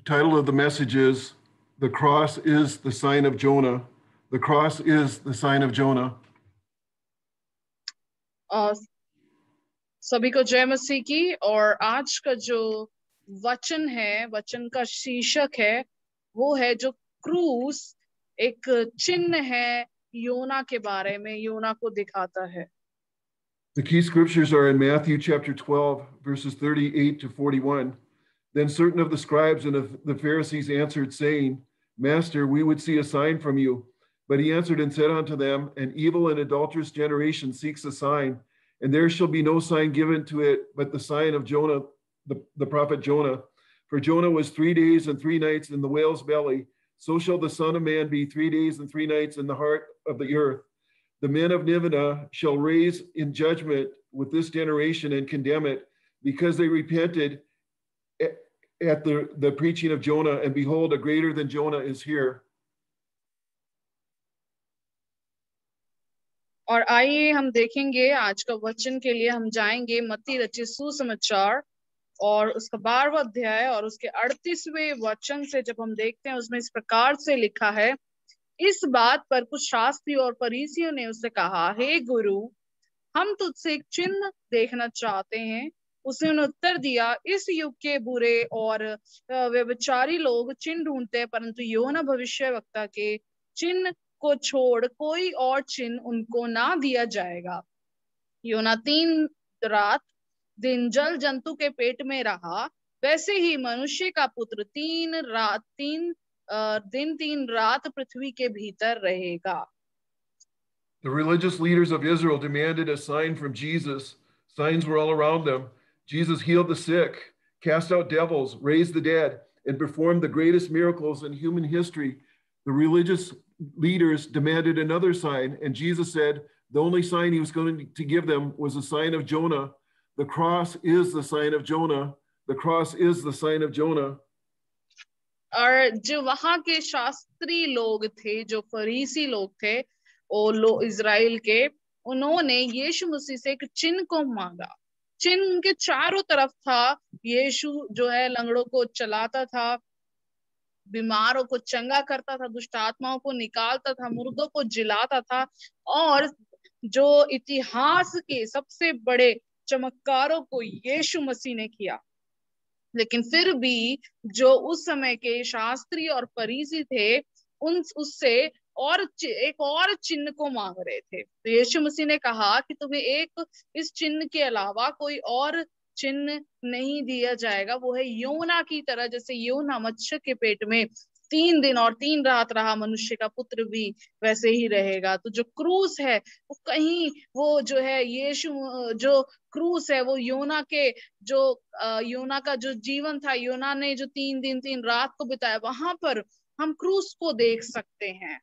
title of the message is The Cross is the Sign of Jonah. The cross is the sign of Jonah. सभी को जय मसीह की। और आज का जो वचन है, वचन का शीर्षक है वो है जो क्रूस एक चिन्ह है योना के बारे में, योना को दिखाता है। The key scriptures are in Matthew chapter 12, verses 38 to 41. Then certain of the scribes and of the Pharisees answered, saying, Master, we would see a sign from you. But he answered and said unto them, An evil and adulterous generation seeks a sign, and there shall be no sign given to it but the sign of Jonah, the prophet Jonah. For Jonah was 3 days and 3 nights in the whale's belly, so shall the Son of Man be 3 days and 3 nights in the heart of the earth. The men of Nineveh shall raise in judgment with this generation and condemn it, because they repented at the preaching of Jonah, and behold, a greater than Jonah is here. और आइए हम देखेंगे आज का वचन के लिए हम जाएंगे मत्ती रचित सुसमाचार और उसका 12वां अध्याय और उसके 38वें वचन से जब हम देखते हैं उसमें इस प्रकार से लिखा है, इस बात पर कुछ शास्त्री और फरीसियों ने उससे कहा, हे गुरु, हम तुझसे एक चिन्ह देखना चाहते हैं। उसने उत्तर दिया, इस युग के बुरे और व्यभिचारी लोग चिन्ह ढूंढते हैं, परंतु योना भविष्यवक्ता के चिन्ह को छोड़ कोई और चिन्ह उनको ना दिया जाएगा। योना 3 रात दिन जल जंतु के पेट में रहा, वैसे ही मनुष्य का पुत्र 3 दिन 3 रात पृथ्वी के भीतर रहेगा। The religious leaders of Israel demanded a sign from Jesus. Signs were all around them. Jesus healed the sick, cast out devils, raised the dead, and performed the greatest miracles in human history. The religious leaders demanded another sign, and Jesus said the only sign he was going to give them was a sign of Jonah. The cross is the sign of Jonah. The cross is the sign of Jonah. और जो वहां के शास्त्री लोग थे, जो फरीसी लोग थे, वो इजराइल के, उन्होंने यीशु मसीह से एक चिन्ह को मांगा। चिन्ह उनके चारों तरफ था। यीशु जो है लंगड़ों को चलाता था, बीमारों को चंगा करता था, दुष्ट आत्माओं को निकालता था, मुर्दों को जिलाता था, और जो इतिहास के सबसे बड़े चमत्कारों को यीशु मसीह ने किया। लेकिन फिर भी जो उस समय के शास्त्री और फरीसी थे उससे एक और चिन्ह को मांग रहे थे। तो यीशु मसीह ने कहा कि तुम्हें एक इस चिन्ह के अलावा कोई और चिन्ह नहीं दिया जाएगा। वो है योना की तरह, जैसे योना मत्स्य के पेट में 3 दिन और 3 रात रहा, मनुष्य का पुत्र भी वैसे ही रहेगा। तो जो क्रूस है वो कहीं, वो जो है यीशु, जो क्रूस है वो योना के, जो योना का जो जीवन था, योना ने जो 3 दिन 3 रात को बिताया, वहां पर हम क्रूस को देख सकते हैं।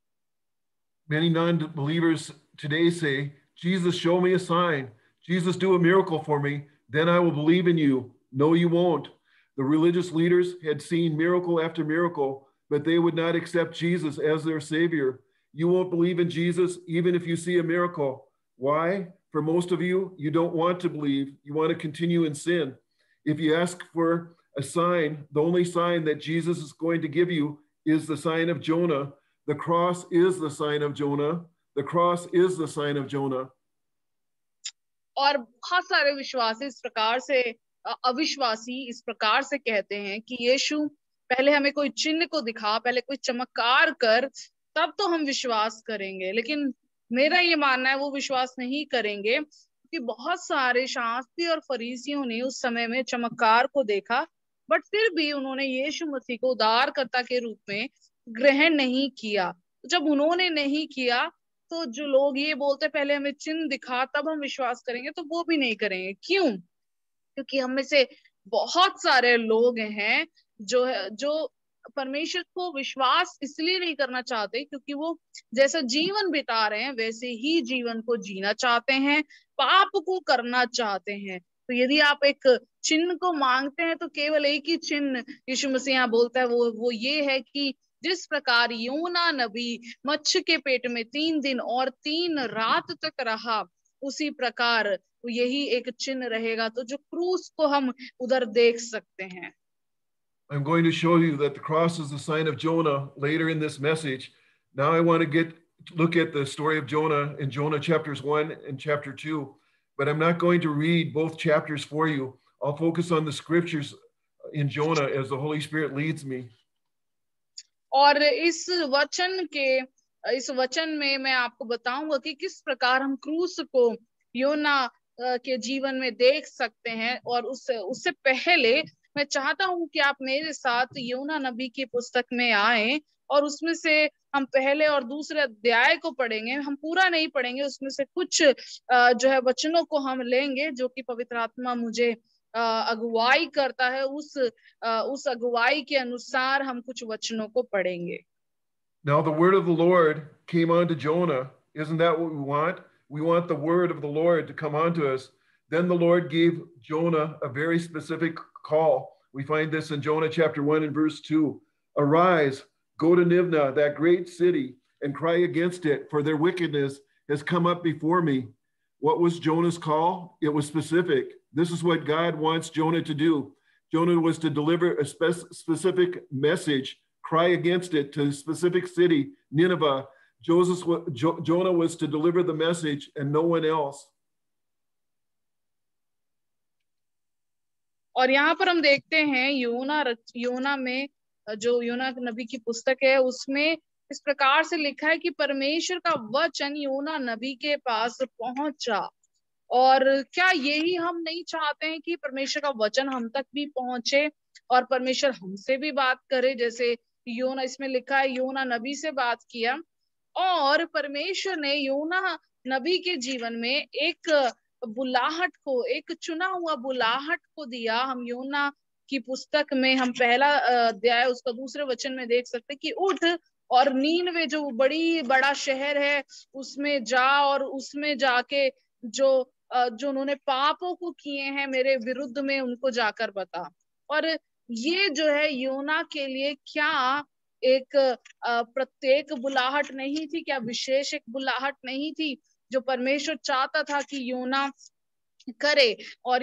Many non-believers today say, Jesus, show me a sign. Jesus, do a miracle for me. Then I will believe in you. No, you won't. The religious leaders had seen miracle after miracle, but they would not accept Jesus as their savior. You won't believe in Jesus even if you see a miracle. Why? For most of you, you don't want to believe. You want to continue in sin. If you ask for a sign, the only sign that Jesus is going to give you is the sign of Jonah. The cross is the sign of Jonah. The cross is the sign of Jonah. और बहुत सारे विश्वासी इस प्रकार से, अविश्वासी इस प्रकार से कहते हैं कि यीशु पहले हमें कोई चिन्ह को दिखा, पहले कोई चमत्कार कर, तब तो हम विश्वास करेंगे। लेकिन मेरा ये मानना है वो विश्वास नहीं करेंगे, क्योंकि बहुत सारे शास्त्री और फरीसियों ने उस समय में चमत्कार को देखा, बट फिर भी उन्होंने यीशु मसीह को उद्धारकर्ता के रूप में ग्रहण नहीं किया। जब उन्होंने नहीं किया तो जो लोग ये बोलते पहले हमें चिन्ह दिखा तब हम विश्वास करेंगे, तो वो भी नहीं करेंगे। क्यों? क्योंकि हम में से बहुत सारे लोग हैं जो परमेश्वर को विश्वास इसलिए नहीं करना चाहते क्योंकि वो जैसा जीवन बिता रहे हैं वैसे ही जीवन को जीना चाहते हैं, पाप को करना चाहते हैं। तो यदि आप एक चिन्ह को मांगते हैं तो केवल एक ही चिन्ह यीशु मसीह यहाँ बोलता है, वो ये है कि जिस प्रकार योना नबी मत्स्य के पेट में 3 दिन और 3 रात तक रहा, उसी प्रकार यही एक चिन्ह रहेगा। तो जो क्रूस को हम उधर देख सकते हैं। I'm going to show you that the cross is the sign of Jonah later in this message. Now I want to look at the story of Jonah in Jonah chapters 1 and chapter 2, but I'm not going to read both chapters for you. I'll focus on the scriptures in Jonah as the Holy Spirit leads me. और इस वचन में मैं आपको बताऊंगा कि किस प्रकार हम क्रूस को योना के जीवन में देख सकते हैं। और उससे पहले मैं चाहता हूं कि आप मेरे साथ योना नबी की पुस्तक में आए और उसमें से हम पहले और दूसरे अध्याय को पढ़ेंगे। हम पूरा नहीं पढ़ेंगे, उसमें से कुछ जो है वचनों को हम लेंगे जो कि पवित्र आत्मा मुझे अगुवाई करता है। उस अगुवाई के अनुसार हम कुछ वचनों को पढ़ेंगे। Now the word of the Lord came unto Jonah. Isn't that what we want? We want the word of the Lord to come unto us. Then the Lord gave Jonah a very specific call. We find this in Jonah chapter 1 and verse 2. Arise, go to Nineveh, that great city, and cry against it, for their wickedness has come up before me. What was Jonah's call? It was specific. This is what God wants Jonah to do. Jonah was to deliver a specific message, cry against it, to a specific city, Nineveh. Jonah was to deliver the message and no one else. और यहाँ पर हम देखते हैं योना में जो योना नबी की पुस्तक है उसमें इस प्रकार से लिखा है कि परमेश्वर का वचन योना नबी के पास पहुंचा। और क्या यही हम नहीं चाहते हैं कि परमेश्वर का वचन हम तक भी पहुंचे और परमेश्वर हमसे भी बात करे? जैसे योना, इसमें लिखा है योना नबी से बात किया और परमेश्वर ने योना नबी के जीवन में एक बुलाहट को, एक चुना हुआ बुलाहट को दिया। हम योना की पुस्तक में हम पहला अध्याय उसका दूसरे वचन में देख सकते कि उठ और नीनवे जो बड़ा शहर है उसमें जा और उसमें जाके जो उन्होंने पापों को किए हैं मेरे विरुद्ध में उनको जाकर बता। और ये जो है योना के लिए क्या एक प्रत्येक बुलाहट नहीं थी, क्या विशेष एक बुलाहट नहीं थी जो परमेश्वर चाहता था कि योना करे? और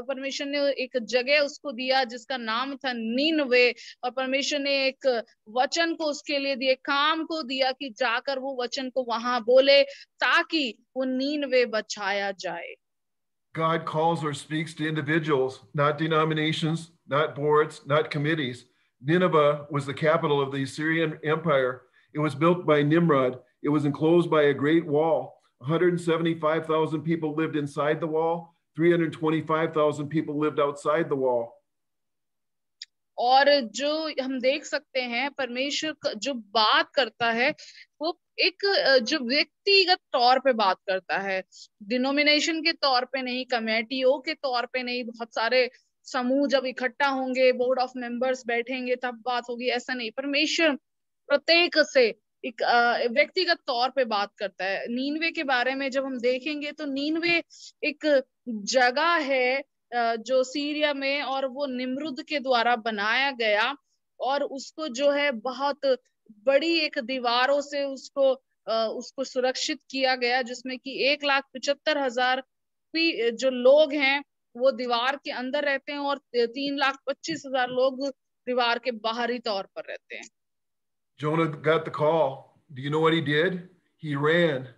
परमेश्वर ने एक जगह उसको दिया जिसका नाम था नीनवे, और परमेश्वर ने एक वचन को उसके लिए दिए, काम को दिया कि जाकर वो वचन को वहां बोले ताकि वो नीनवे बचाया जाए। God calls or speaks to individuals, not denominations, not boards, not committees. Nineveh was the capital of the Assyrian Empire. It was built by Nimrod. It was enclosed by a great wall. 175,000 people lived inside the wall. 325,000 people lived outside the wall. और जो हम देख सकते हैं परमेश्वर जो बात करता है वो एक जो व्यक्तिगत तौर पे बात करता है, डिनोमिनेशन के तौर पे नहीं, कमेटियों के तौर पे नहीं, बहुत सारे समूह जब इकट्ठा होंगे, बोर्ड ऑफ मेंबर्स बैठेंगे तब बात होगी, ऐसा नहीं। परमेश्वर प्रत्येक से एक व्यक्तिगत तौर पे बात करता है। नीनवे के बारे में जब हम देखेंगे तो नीनवे एक जगह है जो सीरिया में, और वो निम्रुद के द्वारा बनाया गया और उसको जो है बहुत बड़ी एक दीवारों से उसको सुरक्षित किया गया, जिसमें कि 1,75,000 जो लोग हैं वो दीवार के अंदर रहते हैं और 3,25,000 लोग दीवार के बाहरी तौर पर रहते हैं। Jonah got the call. Do you know what he did? He ran.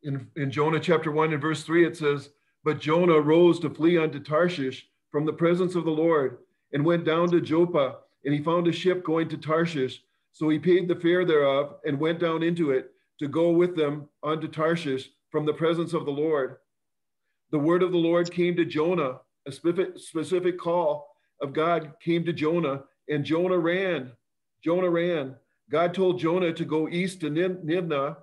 In Jonah chapter 1 and verse 3, it says, "But Jonah rose to flee unto Tarshish from the presence of the Lord, and went down to Joppa, and he found a ship going to Tarshish. So he paid the fare thereof, and went down into it to go with them unto Tarshish from the presence of the Lord." The word of the Lord came to Jonah. A specific call of God came to Jonah, and Jonah ran. Jonah ran. God told Jonah to go east to Nineveh.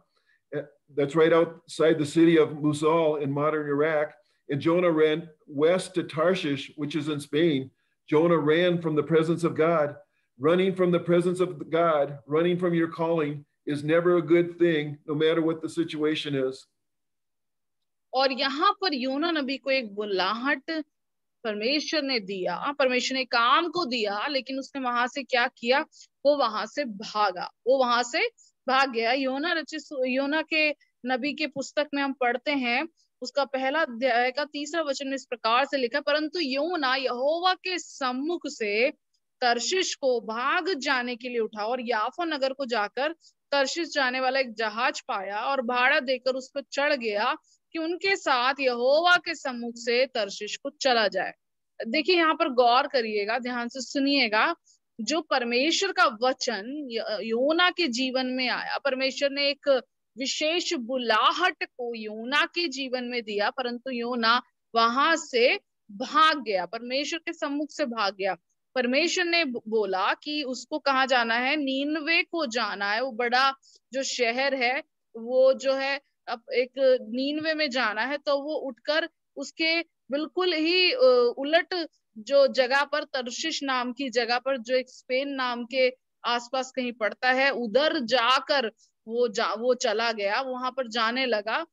That's right outside the city of Mosul in modern Iraq. And Jonah ran west to Tarshish, which is in Spain. Jonah ran from the presence of God. Running from the presence of God, running from your calling, is never a good thing, no matter what the situation is. और यहाँ पर योना नबी को एक बुलाहट परमेश्वर ने दिया, परमेश्वर ने काम को दिया, लेकिन उसने वहां से क्या किया? वो वहां से भाग गया। योना के नबी के पुस्तक में हम पढ़ते हैं, उसका पहला अध्याय का 3रा वचन इस प्रकार से लिखा, परंतु योना यहोवा के सम्मुख से तर्शिश को भाग जाने के लिए उठा और याफा नगर को जाकर तर्शिश जाने वाला एक जहाज पाया और भाड़ा देकर उस पर चढ़ गया कि उनके साथ यहोवा के सम्मुख से तर्शिश को चला जाए। देखिए यहाँ पर गौर करिएगा, ध्यान से सुनिएगा। जो परमेश्वर का वचन योना के जीवन में आया, परमेश्वर ने एक विशेष बुलाहट को योना के जीवन में दिया, परंतु योना वहां से भाग गया, परमेश्वर के सम्मुख से भाग गया। परमेश्वर ने बोला कि उसको कहाँ जाना है, नीनवे को जाना है। वो बड़ा जो शहर है वो जो है अब एक नीनवे में जाना है। तो वो उठकर उसके बिल्कुल ही उलट जो जगह पर, तर्शिश नाम की जगह पर, जो एक स्पेन नाम के आसपास कहीं पड़ता है, उधर जाकर वो चला गया, वहां पर जाने लगा।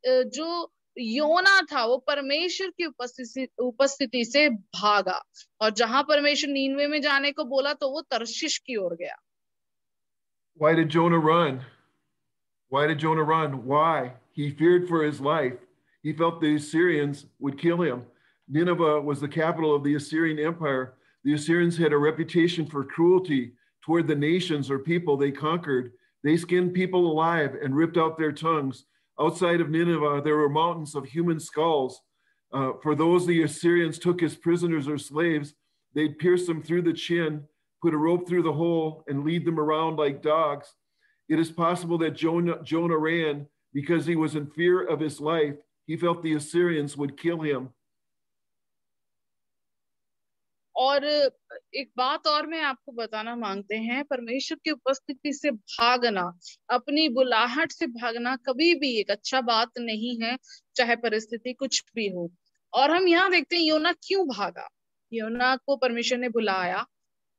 जो योना था वो परमेश्वर की उपस्थिति से भागा, और जहां परमेश्वर नीनवे में जाने को बोला तो वो तर्शिश की ओर गया। Why did Jonah run? Why did Jonah run? Why? He feared for his life. He felt the Assyrians would kill him. Nineveh was the capital of the Assyrian Empire. The Assyrians had a reputation for cruelty toward the nations or people they conquered. They skinned people alive and ripped out their tongues. Outside of Nineveh, there were mountains of human skulls. For those the Assyrians took as prisoners or slaves, they'd pierce them through the chin, put a rope through the hole, and lead them around like dogs. It is possible that Jonah ran because he was in fear of his life. He felt the Assyrians would kill him. और एक बात और मैं आपको बताना मांगते हैं, परमेश्वर की उपस्थिति से भागना, अपनी बुलाहट से भागना कभी भी एक अच्छा बात नहीं है, चाहे परिस्थिति कुछ भी हो। और हम यहाँ देखते हैं योना क्यों भागा। योना को परमेश्वर ने बुलाया,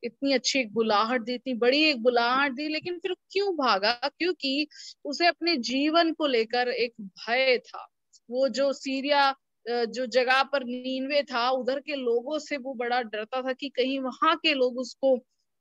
इतनी अच्छी एक बुलाहट दी, इतनी बड़ी एक बुलाहट दी, लेकिन फिर क्यों भागा? क्योंकि उसे अपने जीवन को लेकर एक भय था। वो जो सीरिया जो जगह पर नीनवे था, उधर के लोगों से वो बड़ा डरता था कि कहीं वहां के लोग उसको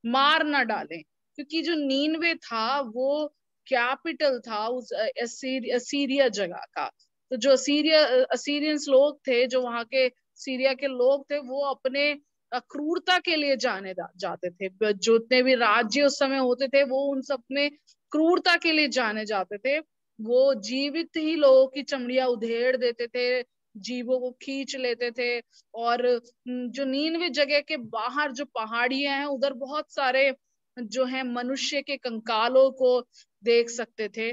मार ना डालें, क्योंकि जो नीनवे था वो कैपिटल था उस असीरिया जगह का। तो जो असीरियंस लोग थे, जो वहां के सीरिया के लोग थे, वो अपने क्रूरता के लिए जाने जाते थे। जितने भी राज्य उस समय होते थे वो उन सब में क्रूरता के लिए जाने जाते थे। वो जीवित ही लोगों की चमड़ियां उधेड़ देते थे, जीवों को खींच लेते थे। और जो नीनवे जगह के बाहर जो पहाड़ियां हैं, उधर बहुत सारे जो है मनुष्य के कंकालों को देख सकते थे।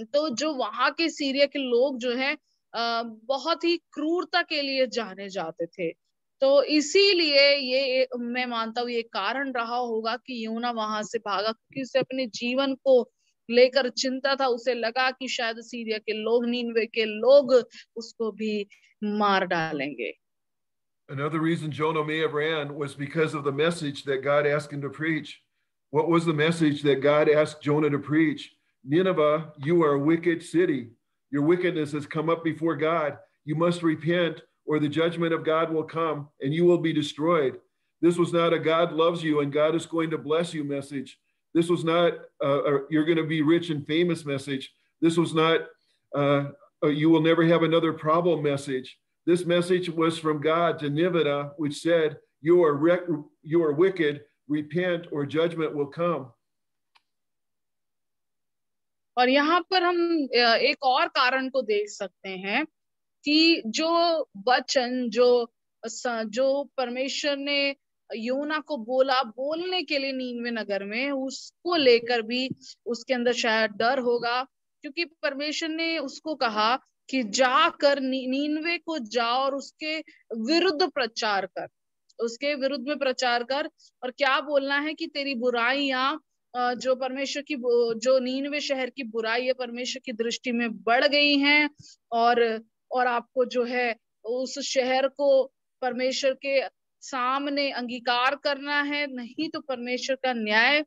तो जो वहां के सीरिया के लोग जो है बहुत ही क्रूरता के लिए जाने जाते थे। तो इसीलिए ये मैं मानता हूँ ये कारण रहा होगा कि योना वहां से भागा, क्योंकि उसे अपने जीवन को लेकर चिंता था। उसे लगा कि शायद सीरिया के लोग, नीनवे के लोग उसको भी मार डालेंगे। Another reason Jonah may have ran was because of the message that God asked him to preach. What was the message that God asked Jonah to preach? Nineveh, you are a wicked city. Your wickedness has come up before God. You must repent, or the judgment of God will come and you will be destroyed. This was not a God loves you and God is going to bless you message. This was not you're going to be rich and famous message. This was not you will never have another problem message. This message was from God to Nineveh, which said, you are wicked, repent, or judgment will come. और यहाँ पर हम एक और कारण को देख सकते हैं कि जो वचन जो परमेश्वर ने योना को बोलने के लिए नीनवे नगर में, उसको लेकर भी उसके अंदर शायद डर होगा, क्योंकि परमेश्वर ने उसको कहा कि जाकर नीनवे को जा और उसके विरुद्ध प्रचार कर, उसके विरुद्ध में प्रचार कर। और क्या बोलना है कि तेरी बुराइयां जो परमेश्वर की, जो नीनवे शहर की बुराई है, परमेश्वर की दृष्टि में बढ़ गई हैं। और आपको जो है उस शहर को परमेश्वर के सामने अंगीकार करना है, नहीं तो परमेश्वर का न्याय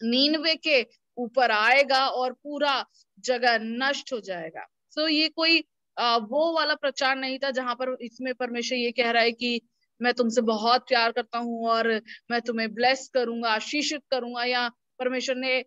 नीनवे के ऊपर आएगा और पूरा जगह नष्ट हो जाएगा। तो ये कोई वो वाला प्रचार नहीं था जहां पर इसमें परमेश्वर ये कह रहा है कि मैं तुमसे बहुत प्यार करता हूं और मैं तुम्हें ब्लेस करूंगा, आशीषित करूंगा। या परमेश्वर ने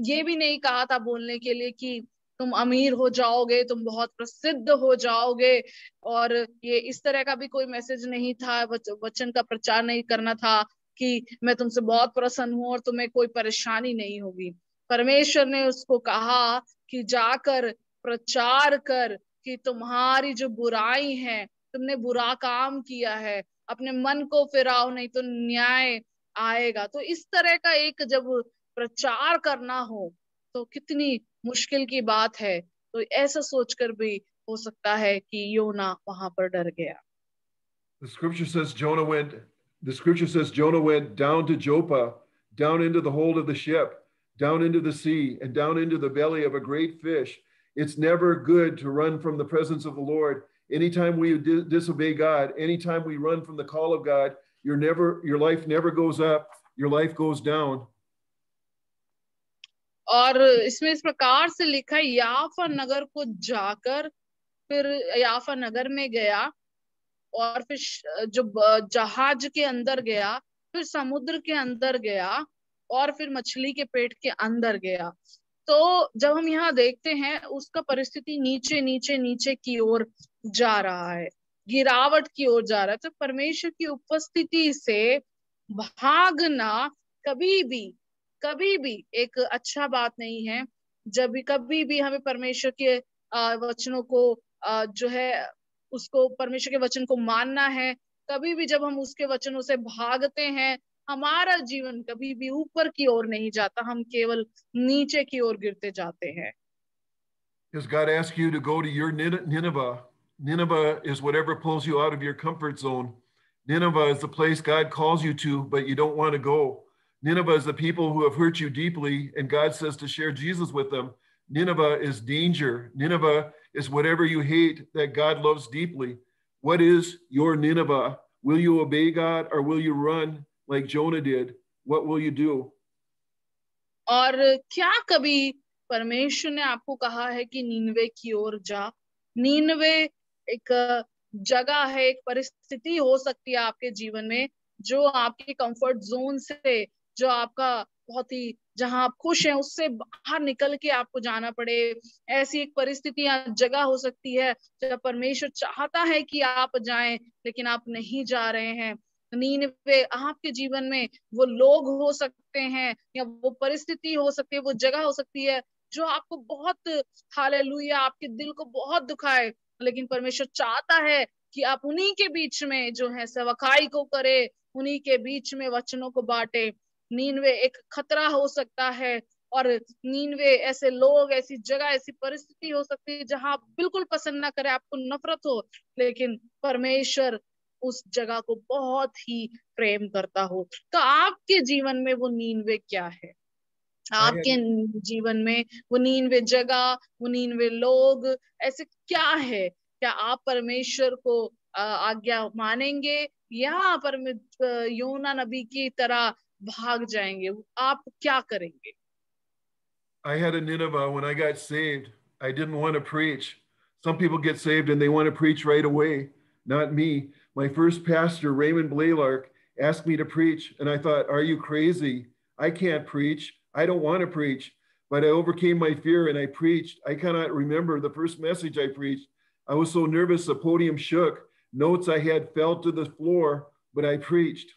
ये भी नहीं कहा था बोलने के लिए कि तुम अमीर हो जाओगे, तुम बहुत प्रसिद्ध हो जाओगे। और ये इस तरह का भी कोई मैसेज नहीं था, वचन का प्रचार नहीं करना था। कि मैं तुमसे बहुत प्रसन्न हूं और तुम्हें कोई परेशानी नहीं होगी। परमेश्वर ने उसको कहा कि जाकर प्रचार कर कि तुम्हारी जो बुराई है, तुमने बुरा काम किया है, अपने मन को फिराओ नहीं तो न्याय आएगा। तो इस तरह का एक जब प्रचार करना हो तो कितनी मुश्किल की बात है। तो ऐसा सोचकर भी हो सकता है कि योना वहां पर डर गया। The scripture says Jonah went down to Joppa, down into the hold of the ship, down into the sea, and down into the belly of a great fish. It's never good to run from the presence of the Lord. Anytime we disobey God, anytime we run from the call of God, your life never goes up, your life goes down. और इसमें इस प्रकार से लिखा है, याफा नगर को जाकर, फिर याफा नगर में गया और फिर जो जहाज के अंदर गया, फिर समुद्र के अंदर गया और फिर मछली के पेट के अंदर गया। तो जब हम यहाँ देखते हैं उसका परिस्थिति नीचे नीचे नीचे की ओर जा रहा है, गिरावट की ओर जा रहा है। तो परमेश्वर की उपस्थिति से भागना कभी भी एक अच्छा बात नहीं है। जब भी कभी भी हमें परमेश्वर के वचनों को जो है उसको परमेश्वर के वचन को मानना है। कभी भी जब हम उसके वचनों से भागते हैं, हमारा जीवन कभी भी ऊपर की ओर नहीं जाता, हम केवल नीचे की ओर गिरते जाते हैं। Because God asks you to go to your Nineveh. Nineveh is whatever pulls you out of your comfort zone. Nineveh is the place God calls you to, but you don't want to go. Nineveh is the people who have hurt you deeply, and God says to share Jesus with them. Nineveh is danger. Nineveh is whatever you hate that God loves deeply. What is your Nineveh? Will you obey God or will you run like Jonah did? What will you do? और क्या कभी परमेश्वर ने आपको कहा है कि नीनवे की ओर जा? नीनवे एक जगह है, एक परिस्थिति हो सकती है आपके जीवन में जो आपके कंफर्ट जोन से, जो आपका बहुत ही जहां आप खुश हैं उससे बाहर निकल के आपको जाना पड़े। ऐसी एक परिस्थिति या जगह हो सकती है जब परमेश्वर चाहता है कि आप जाएं लेकिन आप नहीं जा रहे हैं। नीनवे आपके जीवन में वो लोग हो सकते हैं या वो परिस्थिति हो सकती है, वो जगह हो सकती है जो आपको बहुत, हालेलुया, आपके दिल को बहुत दुखाए। लेकिन परमेश्वर चाहता है कि आप उन्हीं के बीच में जो है सेवकाई को करे, उन्हीं के बीच में वचनों को बांटे। नीनवे एक खतरा हो सकता है और नीनवे ऐसे लोग, ऐसी जगह, ऐसी परिस्थिति हो सकती है जहां आप बिल्कुल पसंद ना करें, आपको नफरत हो, लेकिन परमेश्वर उस जगह को बहुत ही प्रेम करता हो। तो आपके जीवन में वो नीनवे क्या है? I आपके had जीवन में वो नीनवे जगह, वो नीनवे लोग ऐसे क्या है? क्या आप परमेश्वर को आज्ञा मानेंगे या योना नबी की तरह भाग जाएंगे? आप क्या करेंगे? I had a Nineveh when I got saved. I didn't want to preach. Some people get saved and they want to preach right away. Not me. My first pastor, Raymond Blaylark, asked me to preach, and I thought, are you crazy? I can't preach. I don't want to preach. But I overcame my fear and I preached. I cannot remember the first message I preached. I was so nervous, the podium shook. Notes I had fell to the floor, but I preached.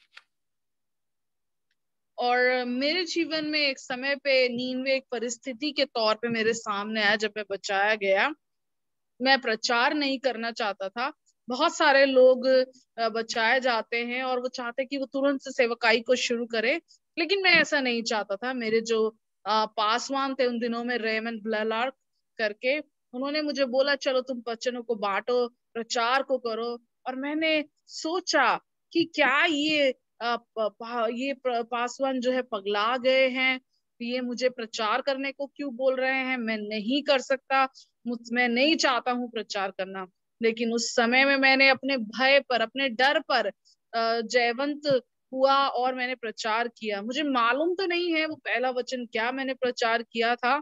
और मेरे जीवन में एक समय पे नीनवे एक परिस्थिति के तौर पे मेरे सामने आया जब मैं बचाया गया। मैं प्रचार नहीं करना चाहता था। बहुत सारे लोग बचाए जाते हैं और वो चाहते कि वो तुरंत से सेवकाई को शुरू करे, लेकिन मैं ऐसा नहीं चाहता था। मेरे जो पासवान थे उन दिनों में, रेमंड ब्लेलार्क करके, उन्होंने मुझे बोला चलो तुम वचनों को बांटो, प्रचार को करो। और मैंने सोचा कि क्या ये पासवान जो है पगला गए हैं, ये मुझे प्रचार करने को क्यों बोल रहे हैं? मैं नहीं कर सकता, मैं नहीं चाहता हूँ प्रचार करना। लेकिन उस समय में मैंने अपने भय पर, अपने डर पर जयवंत हुआ और मैंने प्रचार किया। मुझे मालूम तो नहीं है वो पहला वचन क्या मैंने प्रचार किया था,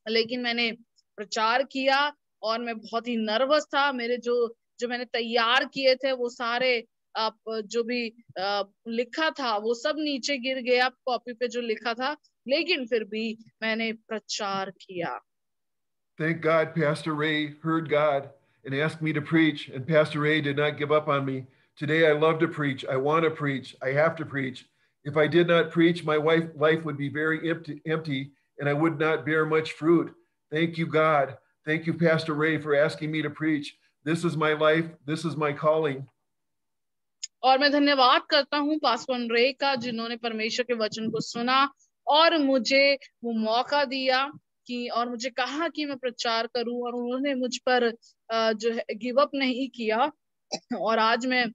लेकिन मैंने प्रचार किया और मैं बहुत ही नर्वस था। मेरे जो जो मैंने तैयार किए थे वो सारे जो भी लिखा था वो सब नीचे गिर गया कॉपी पे जो लिखा था, लेकिन फिर भी मैंने प्रचार किया। Thank God Pastor Ray heard God and asked me to preach, and Pastor Ray did not give up on me. Today I love to preach. I want to preach. I have to preach. If I did not preach, my life would be very empty and I would not bear much fruit. Thank you, God. Thank you, Pastor Ray, for asking me to preach. This is my life. This is my calling. और मैं धन्यवाद करता हूँ pastor रे का, जिन्होंने परमेश्वर के वचन को सुना और मुझे वो मौका दिया कि, और मुझे कहा कि मैं प्रचार करूं, और उन्होंने मुझ पर जो है गिव अप नहीं किया। और आज मैं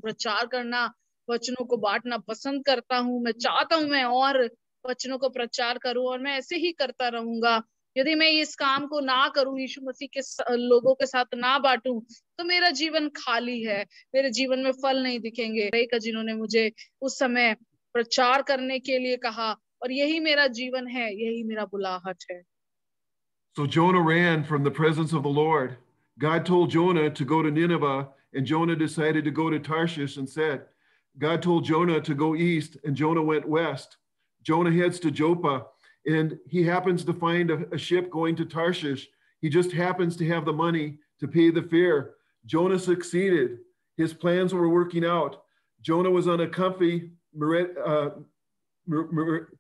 प्रचार करना, वचनों को बांटना पसंद करता हूँ। मैं चाहता हूँ मैं और वचनों को प्रचार करूं, और मैं ऐसे ही करता रहूंगा। यदि मैं इस काम को ना करूं, यीशु मसीह के लोगों के साथ ना बांटूं, तो मेरा जीवन खाली है, मेरे जीवन में फल नहीं दिखेंगे। जिन्होंने मुझे उस समय प्रचार करने के लिए कहा, और यही मेरा जीवन है, यही मेरा बुलाहट है। So Jonah ran from the presence of the Lord. God told Jonah to go to Nineveh, and Jonah decided to go to Tarshish and said, God told Jonah to go east, and Jonah went west. Jonah heads to Joppa, and he happens to find a ship going to Tarshish. He just happens to have the money to pay the fare. Jonah succeeded. His plans were working out. Jonah was on a comfy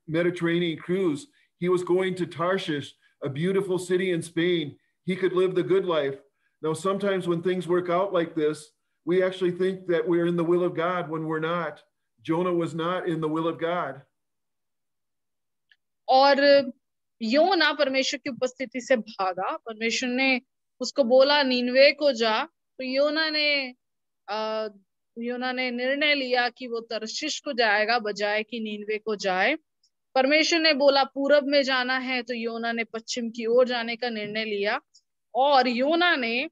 Mediterranean cruise. He was going to Tarshish, a beautiful city in Spain. He could live the good life. Now, sometimes when things work out like this, we actually think that we're in the will of God when we're not. Jonah was not in the will of God. और योना परमेश्वर की उपस्थिति से भागा। परमेश्वर ने उसको बोला नीनवे को जा, तो योना ने निर्णय लिया कि वो तर्शीश को जाएगा बजाय कि नीनवे को जाए। परमेश्वर ने बोला पूरब में जाना है, तो योना ने पश्चिम की ओर जाने का निर्णय लिया। और योना ने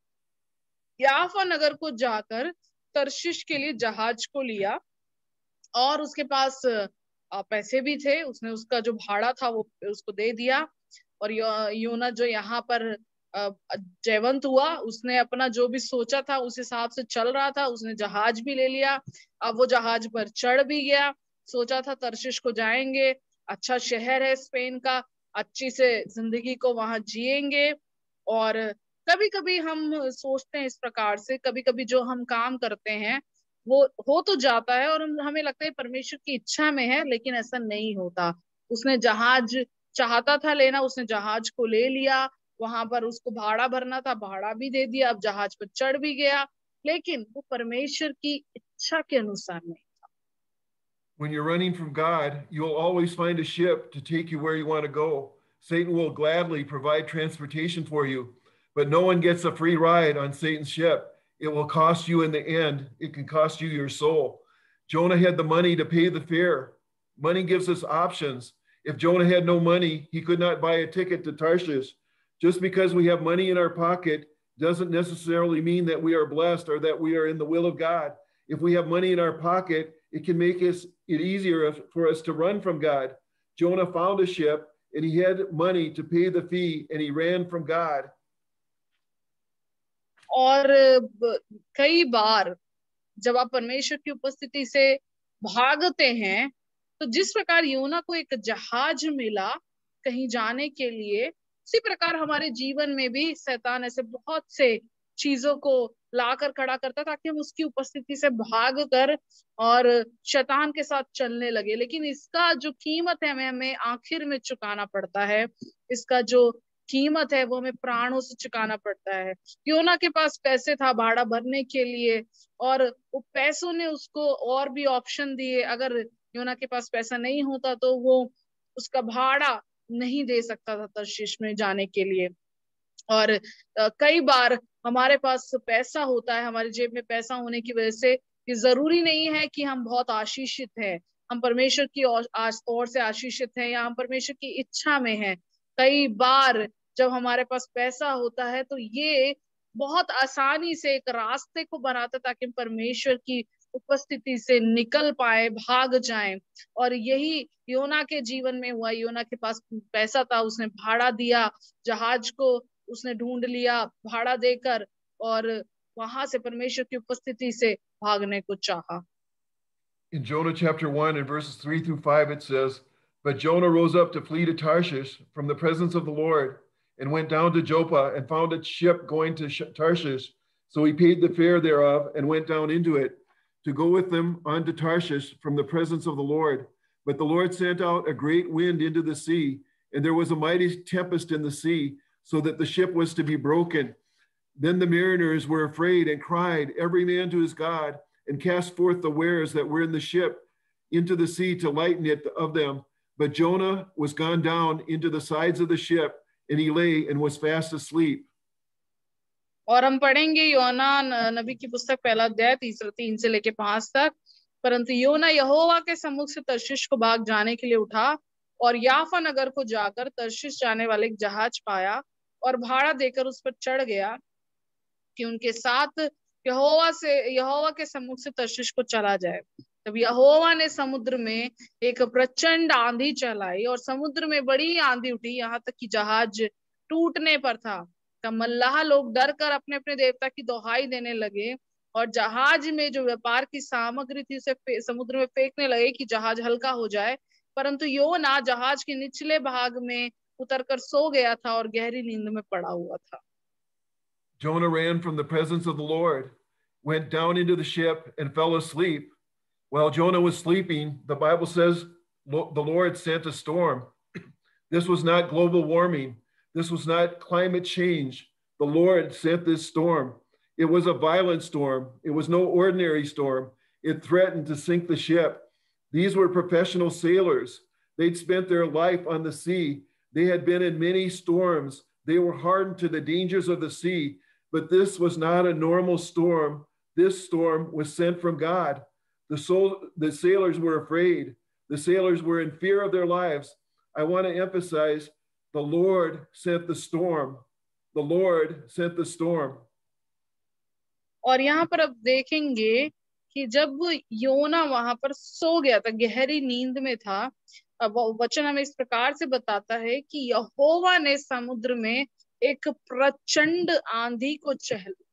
याफा नगर को जाकर तर्शीश के लिए जहाज को लिया, और उसके पास पैसे भी थे। उसने उसका जो भाड़ा था वो उसको दे दिया। और योना जो यहाँ पर जयवंत हुआ, उसने अपना जो भी सोचा था उस हिसाब से चल रहा था। उसने जहाज भी ले लिया। अब वो जहाज पर चढ़ भी गया। सोचा था तर्शीश को जाएंगे, अच्छा शहर है स्पेन का, अच्छी से जिंदगी को वहां जिएंगे। और कभी कभी हम सोचते हैं इस प्रकार से, कभी कभी जो हम काम करते हैं वो हो तो जाता है और हमें लगता है परमेश्वर की इच्छा में है, लेकिन ऐसा नहीं होता। उसने जहाज चाहता था लेना, उसने जहाज को ले लिया। वहां पर उसको भाड़ा भरना था, भाड़ा भी दे दिया। अब जहाज पर चढ़ भी गया, लेकिन वो परमेश्वर की इच्छा के अनुसार नहीं। When you're running from God, you'll always find a ship to take you where you want to go. Satan will gladly provide transportation for you, but no one gets a free ride on Satan's ship. It will cost you in the end. It can cost you your soul. Jonah had the money to pay the fare. Money gives us options. If Jonah had no money, he could not buy a ticket to Tarshish. Just because we have money in our pocket doesn't necessarily mean that we are blessed or that we are in the will of God. If we have money in our pocket, it can make it easier for us to run from God. Jonah found a ship and he had money to pay the fee and he ran from God. और कई बार जब आप परमेश्वर की उपस्थिति से भागते हैं, तो जिस प्रकार योना को एक जहाज मिला कहीं जाने के लिए, उसी प्रकार हमारे जीवन में भी शैतान ऐसे बहुत से चीजों को लाकर खड़ा करता ताकि हम उसकी उपस्थिति से भाग कर और शैतान के साथ चलने लगे। लेकिन इसका जो कीमत है हमें आखिर में चुकाना पड़ता है। इसका जो कीमत है वो हमें प्राणों से चुकाना पड़ता है। योना के पास पैसे था भाड़ा भरने के लिए, और वो पैसों ने उसको और भी ऑप्शन दिए। अगर योना के पास पैसा नहीं होता तो वो उसका भाड़ा नहीं दे सकता था तर्शीश में जाने के लिए। और कई बार हमारे पास पैसा होता है, हमारे जेब में पैसा होने की वजह से ये जरूरी नहीं है कि हम बहुत आशीषित हैं, हम परमेश्वर की ओर से आशीषित हैं या हम परमेश्वर की इच्छा में हैं। कई बार जब हमारे पास पैसा होता है तो ये बहुत आसानी से एक रास्ते को बनाता ताकि हम परमेश्वर की उपस्थिति से निकल पाए, भाग जाएं। और यही योना के जीवन में हुआ। योना के पास पैसा था, उसने भाड़ा दिया, जहाज को उसने ढूंढ लिया भाड़ा देकर, और वहां से परमेश्वर की उपस्थिति से भागने को चाहा। In Jonah chapter 1 and verses 3 through 5 it says, "But Jonah rose up to flee to Tarshish from the presence of the Lord and went down to Joppa and found a ship going to Tarshish. So he paid the fare thereof and went down into it to go with them unto Tarshish from the presence of the Lord. But the Lord sent out a great wind into the sea, and there was a mighty tempest in the sea, so that the ship was to be broken. Then the mariners were afraid and cried, every man to his God, and cast forth the wares that were in the ship into the sea to lighten it of them. But Jonah was gone down into the sides of the ship, and he lay and was fast asleep. और हम पढ़ेंगे योना नबी की पुस्तक पहला अध्याय 3 से लेके 5 तक। परंतु योना यहोवा के सम्मुख से तर्शीश को भाग जाने के लिए उठा और याफा नगर को जाकर तर्शीश जाने वाले एक जहाज पाया और भाड़ा देकर उस पर चढ़ गया कि उनके साथ यहोवा के सम्मुख से तर्शीश को चला जाए। तब यहोवा ने समुद्र में एक प्रचंड आंधी चलाई और समुद्र में बड़ी आंधी उठी, यहाँ तक कि जहाज टूटने पर था। तब मल्लाह लोग डर कर अपने अपने देवता की दोहाई देने लगे और जहाज में जो व्यापार की सामग्री थी उसे समुद्र में फेंकने लगे कि जहाज हल्का हो जाए। परंतु योना जहाज के निचले भाग में उतरकर सो गया था और गहरी नींद में पड़ा हुआ था। Jonah ran from the presence of the Lord, went down into the ship, and fell asleep. While Jonah was sleeping, the Bible says the Lord sent a storm. This was not global warming. This was not climate change. The Lord sent this storm. It was a violent storm. It was no ordinary storm. It threatened to sink the ship. These were professional sailors. They'd spent their life on the sea. They had been in many storms. They were hardened to the dangers of the sea. But this was not a normal storm. This storm was sent from God. The sailors were afraid. The sailors were in fear of their lives. I want to emphasize, the Lord sent the storm. The Lord sent the storm. और यहाँ पर अब देखेंगे कि जब योना वहां पर सो गया था, गहरी नींद में था, अब वचन हमें इस प्रकार से बताता है कि यहोवा ने समुद्र में एक प्रचंड आंधी को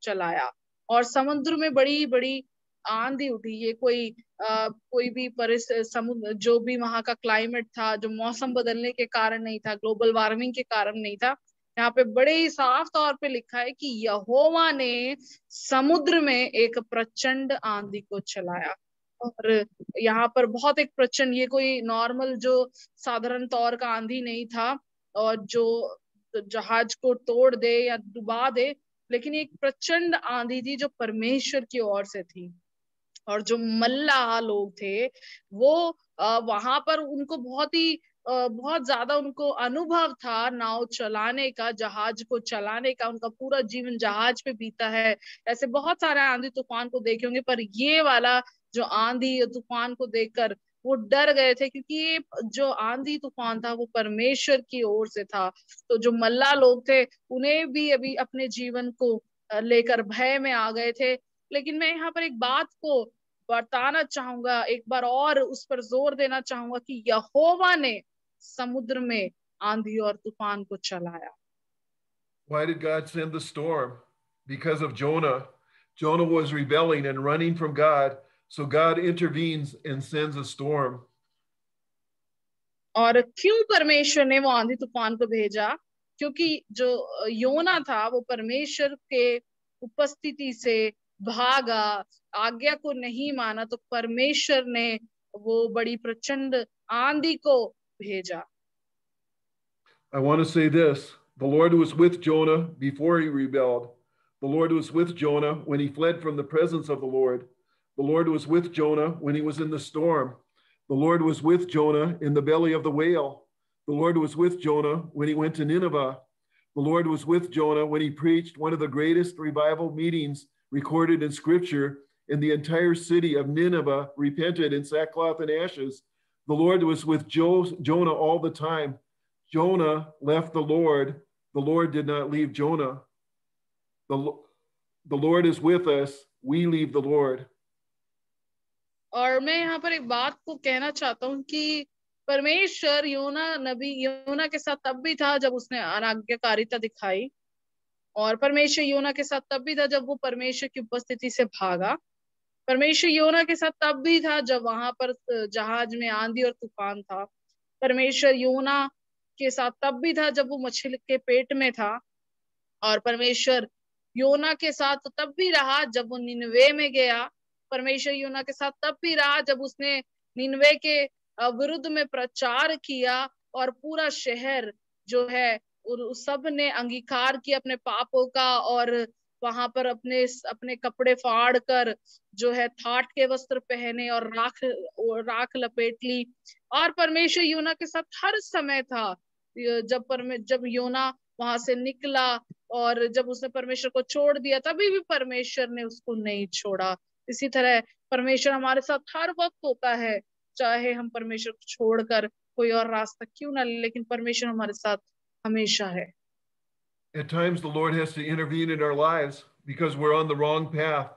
चलाया और समुद्र में बड़ी बड़ी आंधी उठी। ये कोई भी समुद्र जो भी वहां का क्लाइमेट था, जो मौसम बदलने के कारण नहीं था, ग्लोबल वार्मिंग के कारण नहीं था। यहाँ पे बड़े ही साफ तौर पे लिखा है कि यहोवा ने समुद्र में एक प्रचंड आंधी को चलाया। और यहाँ पर बहुत एक प्रचंड, ये कोई नॉर्मल जो साधारण तौर का आंधी नहीं था और जो जहाज को तोड़ दे या डुबा दे, लेकिन एक प्रचंड आंधी थी जो परमेश्वर की ओर से थी। और जो मल्लाह लोग थे वो वहां पर उनको बहुत ज्यादा उनको अनुभव था नाव चलाने का, जहाज को चलाने का। उनका पूरा जीवन जहाज पे बीता है। ऐसे बहुत सारे आंधी तूफान को देखे होंगे, पर ये वाला जो आंधी तूफान को देखकर वो डर गए थे, क्योंकि ये जो आंधी तूफान था वो परमेश्वर की ओर से था। तो जो मल्लाह लोग थे उन्हें भी अभी अपने जीवन को लेकर भय में आ गए थे। लेकिन मैं यहाँ पर एक बात को बताना चाहूंगा, एक बार और उस पर जोर देना चाहूंगा कि यहोवा ने समुद्र में आंधी और तूफान को चलाया। Why did God send the storm? Because of Jonah. Jonah was rebelling and running from God, so God intervenes and sends a storm. और क्यों परमेश्वर ने वो आंधी तूफान को भेजा? क्योंकि जो योना था वो परमेश्वर के उपस्थिति से भागा, आज्ञा को नहीं माना, तो परमेश्वर ने वो बड़ी प्रचंड आंधी को भेजा। I want to say this. The Lord was with Jonah before he rebelled. The Lord was with Jonah when he fled from the presence of the Lord. The Lord was with Jonah when he was in the storm. The Lord was with Jonah in the belly of the whale. The Lord was with Jonah when he went to Nineveh. The Lord was with Jonah when he preached one of the greatest revival meetings recorded in Scripture, and the entire city of Nineveh repented in sackcloth and ashes. The Lord was with Jonah all the time. Jonah left the Lord did not leave Jonah. The Lord is with us, we leave the Lord. और मैं यहाँ पर एक बात को कहना चाहता हूँ कि परमेश्वर योना के साथ तब भी था जब उसने अनाज्ञाकारिता दिखाई, और परमेश्वर योना के साथ तब भी था जब वो परमेश्वर की उपस्थिति से भागा। परमेश्वर योना के साथ तब भी था जब वहां पर जहाज में आंधी और तूफान था। परमेश्वर योना के साथ तब भी था जब वो मछली के पेट में था। और परमेश्वर योना के साथ तब भी रहा जब वो निनवे में गया, परमेश्वर योना के साथ तब भी रहा जब उसने निनवे के विरुद्ध में प्रचार किया, और पूरा शहर जो है उस सब ने अंगीकार किया अपने पापों का, और वहां पर अपने अपने कपड़े फाड़ कर जो है ठाठ के वस्त्र पहने और राख लपेट ली। और परमेश्वर योना के साथ हर समय था। जब योना वहां से निकला और जब उसने परमेश्वर को छोड़ दिया, तभी भी परमेश्वर ने उसको नहीं छोड़ा। इसी तरह परमेश्वर हमारे साथ हर वक्त होता है, चाहे हम परमेश्वर को छोड़कर कोई और रास्ता क्यों ना ले, लेकिन परमेश्वर हमारे साथ हमेशा है। At times, the Lord has to intervene in our lives because we're on the wrong path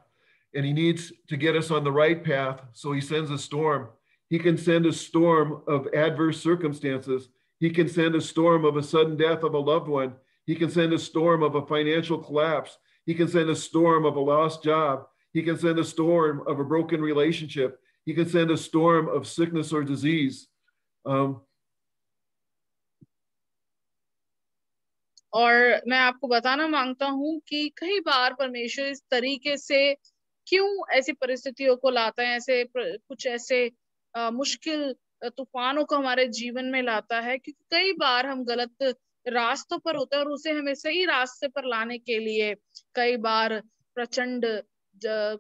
and He needs to get us on the right path. So He sends a storm. He can send a storm of adverse circumstances. He can send a storm of a sudden death of a loved one. He can send a storm of a financial collapse. He can send a storm of a lost job. He can send a storm of a broken relationship. He can send a storm of sickness or disease. और मैं आपको बताना मांगता हूँ कि कई बार परमेश्वर इस तरीके से क्यों ऐसी परिस्थितियों को लाता है, कुछ ऐसे मुश्किल तूफानों को हमारे जीवन में लाता है, क्योंकि कई बार हम गलत रास्तों पर होते हैं, और उसे हमें सही रास्ते पर लाने के लिए कई बार प्रचंड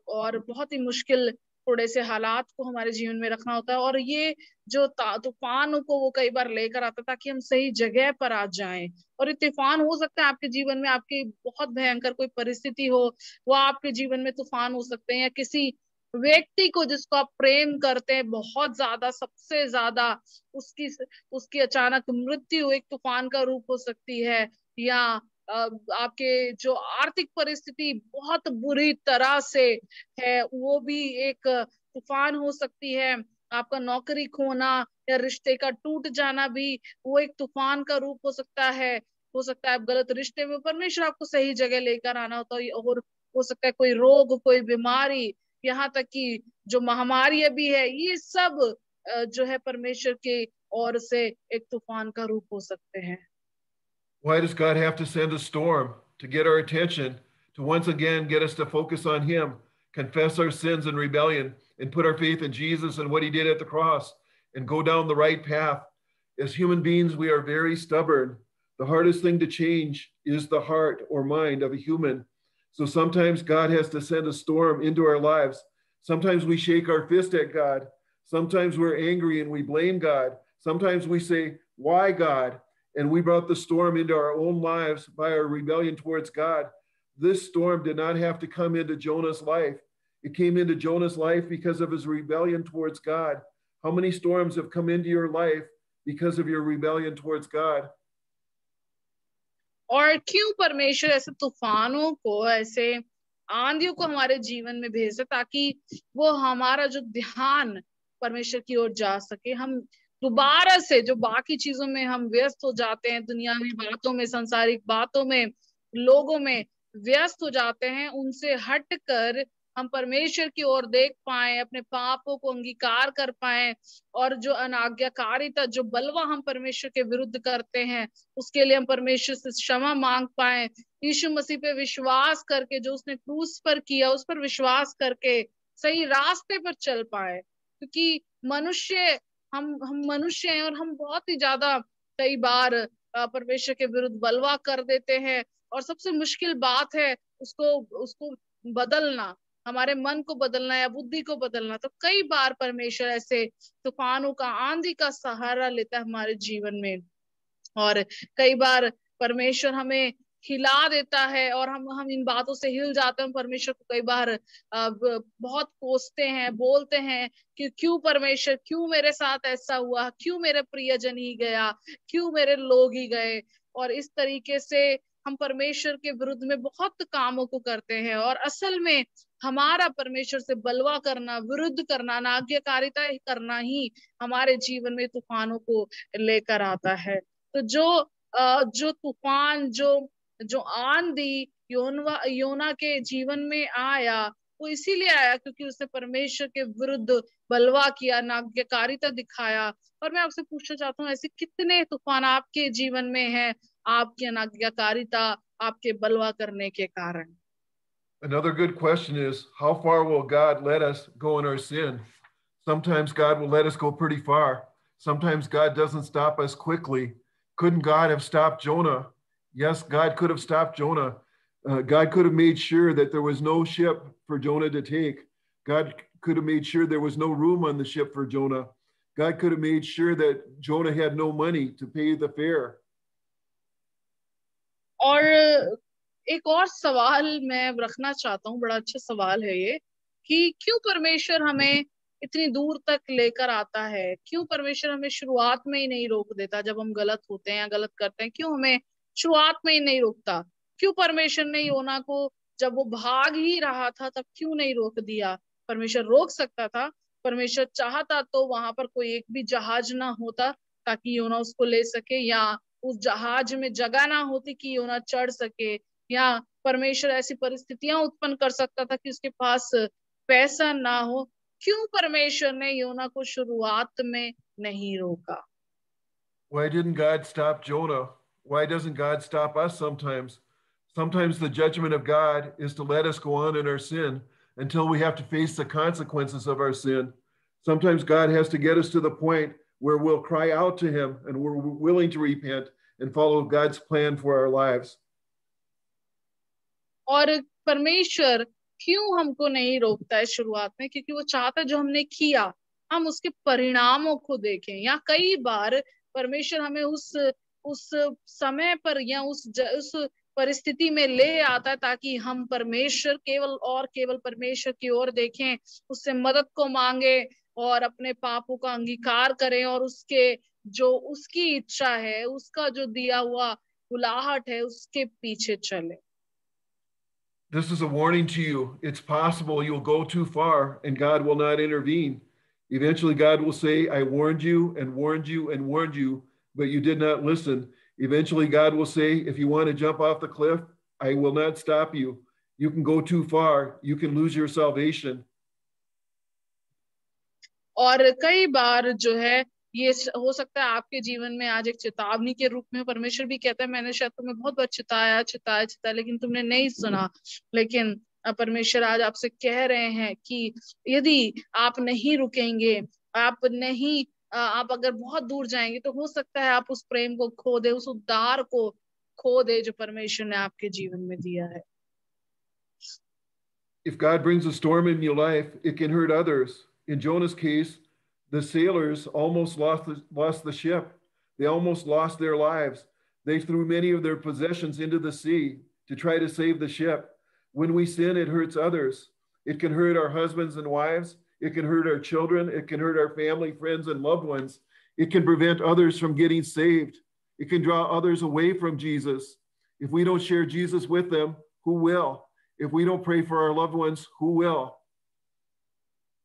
और बहुत ही मुश्किल थोड़े से हालात को हमारे जीवन में रखना होता है। और ये जो तूफान को वो कई बार लेकर आता है ताकि हम सही जगह पर आ जाएं। और ये तूफान हो सकता है आपके जीवन में, आपकी बहुत भयंकर कोई परिस्थिति हो, वो आपके जीवन में तूफान हो सकते हैं, या किसी व्यक्ति को जिसको आप प्रेम करते हैं बहुत ज्यादा, सबसे ज्यादा, उसकी उसकी अचानक मृत्यु एक तूफान का रूप हो सकती है। या आपके जो आर्थिक परिस्थिति बहुत बुरी तरह से है, वो भी एक तूफान हो सकती है। आपका नौकरी खोना या रिश्ते का टूट जाना भी वो एक तूफान का रूप हो सकता है। हो सकता है आप गलत रिश्ते में, परमेश्वर आपको सही जगह लेकर आना होता है। और हो सकता है कोई रोग, कोई बीमारी, यहाँ तक कि जो महामारी भी है, ये सब जो है परमेश्वर की ओर से एक तूफान का रूप हो सकते हैं। Why does God have to send a storm? To get our attention, to once again get us to focus on Him, confess our sins and rebellion, and put our faith in Jesus and what He did at the cross, and go down the right path. As human beings, we are very stubborn. The hardest thing to change is the heart or mind of a human. So sometimes God has to send a storm into our lives. Sometimes we shake our fist at God. Sometimes we're angry and we blame God. Sometimes we say, "Why, God?" And we brought the storm into our own lives by our rebellion towards God. This storm did not have to come into Jonah's life. It came into Jonah's life because of his rebellion towards God. How many storms have come into your life because of your rebellion towards God? और क्यों परमेश्वर ऐसे तूफानों को, ऐसे आंधियों को हमारे जीवन में भेजता, ताकि वो हमारा जो ध्यान परमेश्वर की ओर जा सके। हम दोबारा से जो बाकी चीजों में हम व्यस्त हो जाते हैं, दुनियावी बातों में, सांसारिक बातों में, लोगों में व्यस्त हो जाते हैं, उनसे हटकर हम परमेश्वर की ओर देख पाए, अपने पापों को अंगीकार कर पाए, और जो अनाज्ञाकारिता, जो बलवा हम परमेश्वर के विरुद्ध करते हैं, उसके लिए हम परमेश्वर से क्षमा मांग पाए। यीशु मसीह पे विश्वास करके, जो उसने क्रूस पर किया, उस पर विश्वास करके सही रास्ते पर चल पाए। क्योंकि मनुष्य, हम मनुष्य हैं, और हम बहुत ही ज्यादा कई बार परमेश्वर के विरुद्ध बलवा कर देते हैं। और सबसे मुश्किल बात है उसको उसको बदलना, हमारे मन को बदलना या बुद्धि को बदलना। तो कई बार परमेश्वर ऐसे तूफानों का, आंधी का सहारा लेता है हमारे जीवन में। और कई बार परमेश्वर हमें हिला देता है, और हम इन बातों से हिल जाते हैं। परमेश्वर को कई बार बहुत कोसते हैं, बोलते हैं कि क्यों परमेश्वर, क्यों मेरे साथ ऐसा हुआ, क्यों मेरे प्रियजन ही गया, क्यों मेरे लोग ही गए। और इस तरीके से हम परमेश्वर के विरुद्ध में बहुत कामों को करते हैं। और असल में हमारा परमेश्वर से बलवा करना, विरुद्ध करना, अनाज्ञाकारिता करना ही हमारे जीवन में तूफानों को लेकर आता है। तो जो तूफान, जो आंधी योना के जीवन में आया, वो इसीलिए आया क्योंकि उसने परमेश्वर के विरुद्ध बलवा किया, नाज्ञाकारिता दिखाया। और मैं आपसे पूछना चाहता हूँ, ऐसे कितने तूफान आपके जीवन में हैं, आपकी अनाज्ञाकारिता, आपके बलवा करने के कारण? Another good question is, how far will God let us go in our sin? Sometimes God will let us go pretty far. Sometimes God doesn't stop us quickly. Couldn't God have stopped Jonah? Yes, God could have stopped Jonah. God could have made sure that there was no ship for Jonah to take. God could have made sure there was no room on the ship for Jonah. God could have made sure that Jonah had no money to pay the fare. और एक और सवाल मैं रखना चाहता हूँ, बड़ा अच्छा सवाल है ये, कि क्यों परमेश्वर हमें इतनी दूर तक लेकर आता है? क्यों परमेश्वर हमें शुरुआत में ही नहीं रोक देता जब हम गलत होते हैं या गलत करते हैं? क्यों हमें शुरुआत में ही नहीं रोकता? क्यों परमेश्वर ने योना को जब वो भाग ही रहा था तब क्यों नहीं रोक दिया? परमेश्वर रोक सकता था। परमेश्वर चाहता तो वहां पर कोई एक भी जहाज ना होता ताकि योना उसको ले सके, या उस जहाज में जगह ना होती कि योना चढ़ सके, या परमेश्वर ऐसी परिस्थितियां उत्पन्न कर सकता था कि उसके पास पैसा ना हो। क्यों परमेश्वर ने योना को शुरुआत में नहीं रोका? Why didn't God stop Jonah? Why doesn't God stop us sometimes? Sometimes the judgment of God is to let us go on in our sin until we have to face the consequences of our sin. Sometimes God has to get us to the point where we'll cry out to him and we're willing to repent and follow God's plan for our lives. और परमेश्वर क्यों हमको नहीं रोकता है शुरुआत में? क्योंकि वो चाहता है जो हमने किया हम उसके परिणामों को देखें। या कई बार परमेश्वर हमें उस समय पर या उस परिस्थिति में ले आता है ताकि हम परमेश्वर केवल और केवल परमेश्वर की ओर देखें, उससे मदद को मांगे और अपने पापों का अंगीकार करें और उसके जो उसकी इच्छा है, उसका जो दिया हुआ बुलाहट है, उसके पीछे चले। This is a warning to you. It's possible you'll go too far and God will not intervene. Eventually, God will say, I warned you and warned you and warned you, but you did not listen. Eventually, God will say, if you want to jump off the cliff, I will not stop you. You can go too far. You can lose your salvation. और कई बार जो है ये हो सकता है आपके जीवन में आज एक चेतावनी के रूप में परमेश्वर भी कहता है, मैंने शायद तुम्हें बहुत बार चिताया चिताया चिताया लेकिन तुमने नहीं सुना। लेकिन परमेश्वर आज आपसे कह रहे हैं कि यदि आप नहीं रुकेंगे, आप अगर बहुत दूर जाएंगे तो हो सकता है आप उस प्रेम को खो दे, उस उद्धार को खो दे जो परमेश्वर ने आपके जीवन में दिया है। If God brings a storm in your life, it can hurt others. In Jonah's case, the sailors almost lost the ship. They almost lost their lives. They threw many of their possessions into the sea to try to save the ship. When we sin, it hurts others. It can hurt our husbands and wives. It can hurt our children. It can hurt our family, friends, and loved ones. It can prevent others from getting saved. It can draw others away from Jesus. If we don't share Jesus with them, who will? If we don't pray for our loved ones, who will?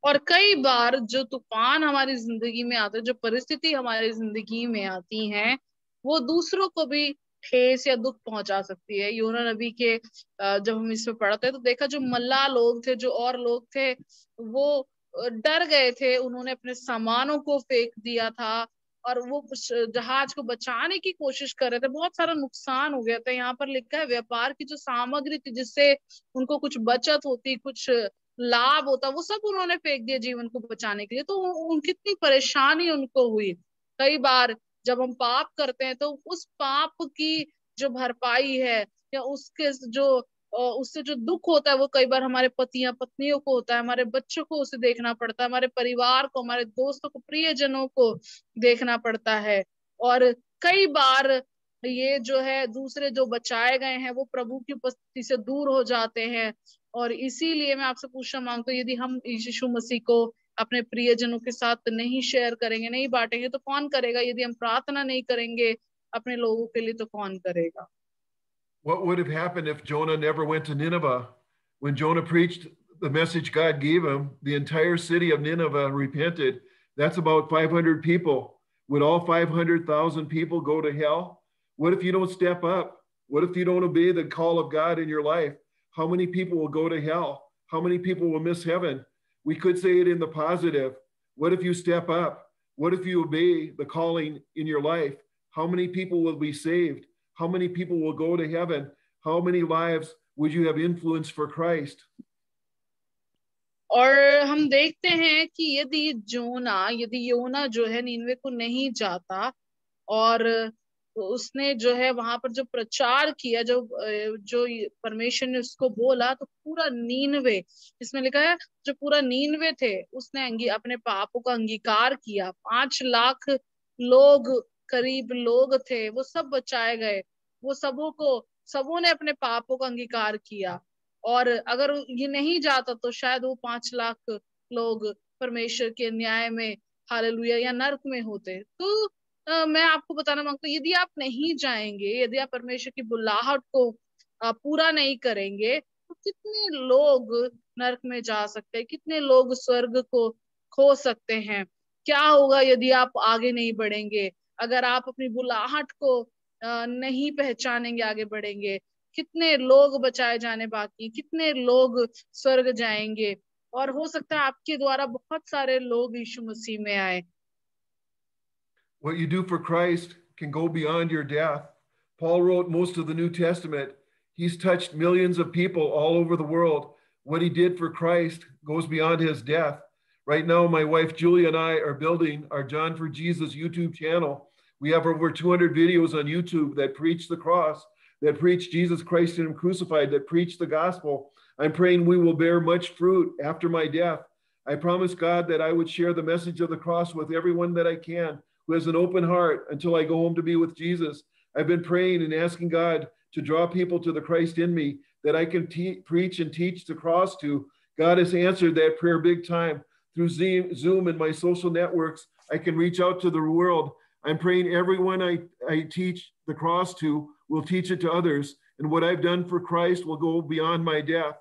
और कई बार जो तूफान हमारी जिंदगी में आते हैं, जो परिस्थिति हमारी जिंदगी में आती हैं, वो दूसरों को भी ठेस या दुख पहुंचा सकती है। यूना नबी के जब हम इसमें पढ़ते हैं तो देखा जो मल्लाह लोग थे, जो और लोग थे, वो डर गए थे, उन्होंने अपने सामानों को फेंक दिया था और वो जहाज को बचाने की कोशिश कर रहे थे। बहुत सारा नुकसान हो गया था। यहाँ पर लिखा है व्यापार की जो सामग्री थी जिससे उनको कुछ बचत होती, कुछ लाभ होता, वो सब उन्होंने फेंक दिया जीवन को बचाने के लिए। तो उन कितनी परेशानी उनको हुई। कई बार जब हम पाप करते हैं तो उस पाप की जो भरपाई है या उसके जो उससे जो दुख होता है वो कई बार हमारे पतियों पत्नियों को होता है, हमारे बच्चों को उसे देखना पड़ता है, हमारे परिवार को, हमारे दोस्तों को, प्रियजनों को देखना पड़ता है। और कई बार ये जो है दूसरे जो बचाए गए हैं वो प्रभु की उपस्थिति से दूर हो जाते हैं। और इसीलिए मैं आपसे पूछना मांगता हूँ, यदि हम यीशु मसीह को अपने प्रियजनों के साथ नहीं शेयर करेंगे, नहीं बांटेंगे तो कौन करेगा? यदि हम प्रार्थना नहीं करेंगे अपने लोगों के लिए तो कौन करेगा? What would have happened if Jonah never went to Nineveh? When Jonah preached the message God gave him, the entire city of Nineveh repented. That's about 500 people. Would all 500,000 people go to hell? What if you don't step up? What if you don't obey the call of God in your life? How many people will go to hell? How many people will miss heaven? We could say it in the positive. What if you step up? What if you obey the calling in your life? How many people will be saved? How many people will go to heaven? How many lives would you have influence for Christ? और हम देखते हैं कि यदि योना जो है नीनवे को नहीं जाता और उसने जो है वहां पर जो प्रचार किया, जो परमेश्वर ने उसको बोला, तो पूरा नीनवे, इसमें लिखा है जो पूरा नीनवे थे उसने अपने पापों का अंगीकार किया। 5 लाख लोग, करीब लोग थे, वो सब बचाए गए। वो सबों ने अपने पापों का अंगीकार किया। और अगर ये नहीं जाता तो शायद वो 5 लाख लोग परमेश्वर के न्याय में, हालेलुया, या नर्क में होते। तो मैं आपको बताना मांगता हूँ, यदि आप नहीं जाएंगे, यदि आप परमेश्वर की बुलाहट को पूरा नहीं करेंगे, तो कितने लोग नर्क में जा सकते हैं, कितने लोग स्वर्ग को खो सकते हैं। क्या होगा यदि आप आगे नहीं बढ़ेंगे, अगर आप अपनी बुलाहट को नहीं पहचानेंगे, आगे बढ़ेंगे, कितने लोग बचाए जाने बाकी, कितने लोग स्वर्ग जाएंगे। और हो सकता है आपके द्वारा बहुत सारे लोग यीशु मसीह में आए। What you do for Christ can go beyond your death. Paul wrote most of the New Testament. He's touched millions of people all over the world. What he did for Christ goes beyond his death. Right now, my wife Julie and I are building our John for Jesus YouTube channel. We have over 200 videos on YouTube that preach the cross, that preach Jesus Christ and Him crucified, that preach the gospel. I'm praying we will bear much fruit after my death. I promised God that I would share the message of the cross with everyone that I can who has an open heart until I go home to be with Jesus. I've been praying and asking God to draw people to the Christ in me that I can preach and teach the cross to. God has answered that prayer big time. Through Zoom and my social networks, I can reach out to the world. I'm praying everyone I teach the cross to will teach it to others. And what I've done for Christ will go beyond my death.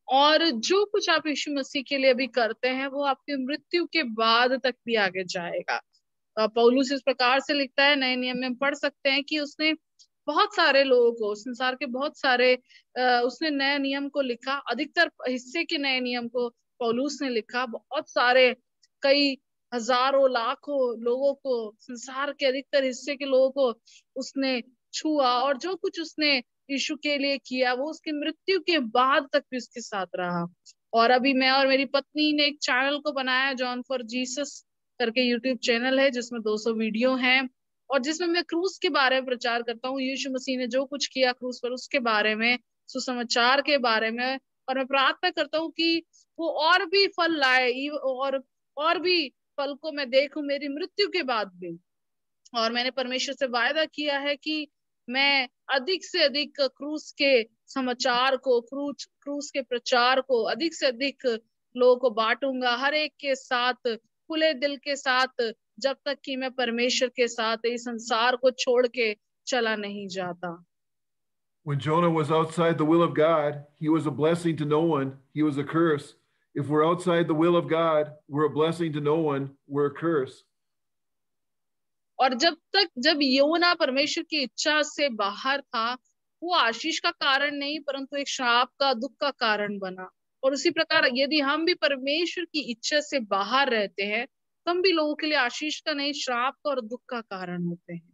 और जो कुछ आप यीशु मसीह के लिए अभी करते हैं, वो आपकी मृत्यु के बाद तक भी आगे जाएगा। पौलुस इस प्रकार से लिखता है, नए नियम में पढ़ सकते हैं कि उसने बहुत सारे लोगों को, संसार के बहुत सारे, उसने नए नियम को लिखा, अधिकतर हिस्से के नए नियम को पौलुस ने लिखा। बहुत सारे, कई हजारों लाखों लोगों को, संसार के अधिकतर हिस्से के लोगों को उसने छुआ। और जो कुछ उसने यीशु के लिए किया, वो उसकी मृत्यु के बाद तक भी उसके साथ रहा। और अभी मैं और मेरी पत्नी ने एक चैनल को बनाया, जॉन फॉर जीसस करके यूट्यूब चैनल है, जिसमें 200 वीडियो हैं और जिसमें मैं क्रूस के बारे में प्रचार करता हूँ। यीशु मसीह ने जो कुछ किया क्रूस पर, उसके बारे में, सुसमाचार के बारे में। और मैं प्रार्थना करता हूँ कि वो और भी फल लाए, और भी फल को मैं देखूं मेरी मृत्यु के बाद भी। और मैंने परमेश्वर से वायदा किया है कि मैं अधिक से अधिक क्रूस के समाचार को, क्रूस के प्रचार को अधिक से अधिक लोगों को बांटूंगा, हर एक के साथ, खुले दिल के साथ, जब तक कि मैं परमेश्वर के साथ इस संसार को छोड़ के चला नहीं जाता। When Jonah was outside the will of God, he was a blessing to no one. He was a curse. If we're outside the will of God, we're a blessing to no one. We're a curse. और जब योना परमेश्वर की इच्छा से बाहर था, वो आशीष का कारण नहीं परंतु एक श्राप का, दुख का कारण बना। और उसी प्रकार यदि हम भी परमेश्वर की इच्छा से बाहर रहते हैं, तो हम भी लोगों के लिए आशीष का नहीं, श्राप का और दुख का कारण होते हैं।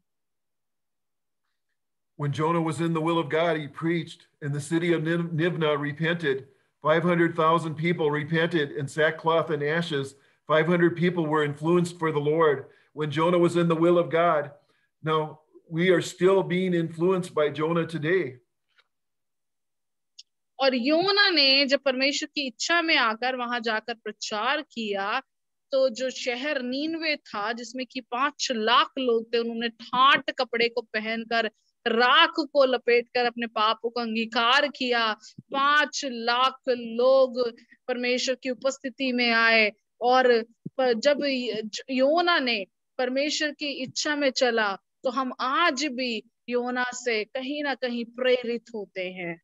When Jonah was in the will of God, he preached, and the city of Nineveh repented. 500,000 people repented in sackcloth and ashes. 500 people were influenced for the Lord. When Jonah was in the will of God, now we are still being influenced by Jonah today. और योना ने जब परमेश्वर की इच्छा में आकर वहां जाकर प्रचार किया, तो जो शहर नीनवे था, जिसमें कि 5 लाख लोग थे, उन्होंने ठाट कपड़े को पहनकर, राख को लपेटकर अपने पापों का अंगीकार किया। 5 लाख लोग परमेश्वर की उपस्थिति में आए। और जब योना ने परमेश्वर की इच्छा में चला, तो हम आज भी योना से कहीं ना कहीं प्रेरित होते हैं।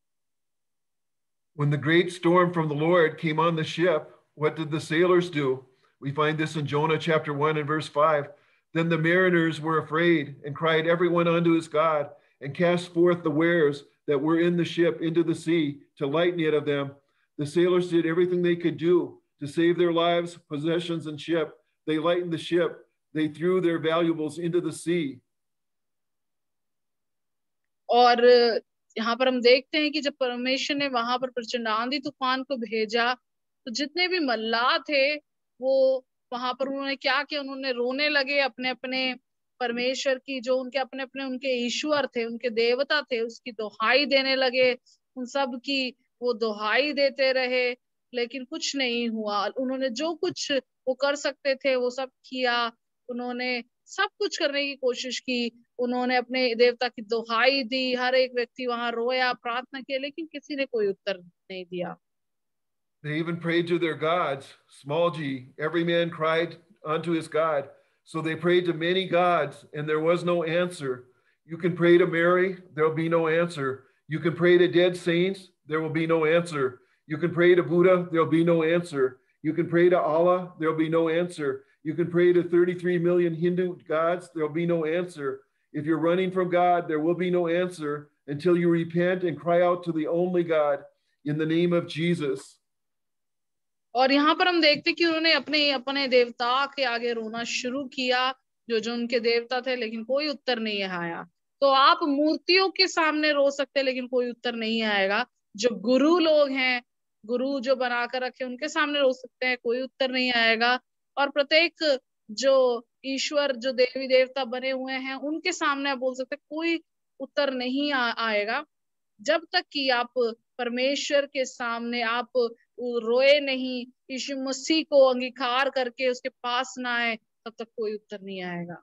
When the great storm from the Lord came on the ship, what did the sailors do? We find this in Jonah chapter 1 and verse 5. Then the mariners were afraid and cried everyone unto his God and cast forth the wares that were in the ship into the sea to lighten it of them. The sailors did everything they could do to save their lives, possessions, and ship. They lightened the ship. They threw their valuables into the sea. और यहाँ पर हम देखते हैं कि जब परमेश्वर ने वहां पर प्रचंड आंधी तूफान को भेजा, तो जितने भी मल्लाह थे वो वहां पर उन्होंने क्या किया, उन्होंने रोने लगे अपने अपने परमेश्वर की, जो उनके अपने अपने उनके ईश्वर थे, उनके देवता थे, उसकी दोहाई देने लगे। उन सब की वो दोहाई देते रहे, लेकिन कुछ नहीं हुआ। उन्होंने जो कुछ वो कर सकते थे वो सब किया, उन्होंने सब कुछ करने की कोशिश की, उन्होंने अपने देवता की दोहाई दी, हर एक व्यक्ति वहां रोया, प्रार्थना किया, लेकिन किसी ने कोई उत्तर नहीं दिया। They even prayed to their gods, small g. Every man cried unto his God. So they prayed to many gods, and there was no answer. You can pray to Mary, there'll be no answer. You can pray to dead saints, there will be no answer. You can pray to Buddha, there'll be no answer. You can pray to Allah, there'll be no answer. You can pray to 33 million Hindu gods, there'll be no answer. If you're running from God, there will be no answer until you repent and cry out to the only God in the name of Jesus. और यहाँ पर हम देखते कि उन्होंने अपने अपने देवता के आगे रोना शुरू किया, जो जो उनके देवता थे, लेकिन कोई उत्तर नहीं आया। तो आप मूर्तियों के सामने रो सकते हैं, लेकिन कोई उत्तर नहीं आएगा। जो गुरु लोग हैं, गुरु जो बनाकर रखे, उनके सामने रो सकते हैं, कोई उत्तर नहीं आएगा। और प्रत्येक जो ईश्वर, जो देवी देवता बने हुए हैं, उनके सामने आप बोल सकते हैं, कोई उत्तर नहीं आएगा। जब तक कि आप परमेश्वर के सामने आप रोए नहीं, यीशु मसीह को अंगीकार करके उसके पास ना आए, तब तक कोई उत्तर नहीं आएगा।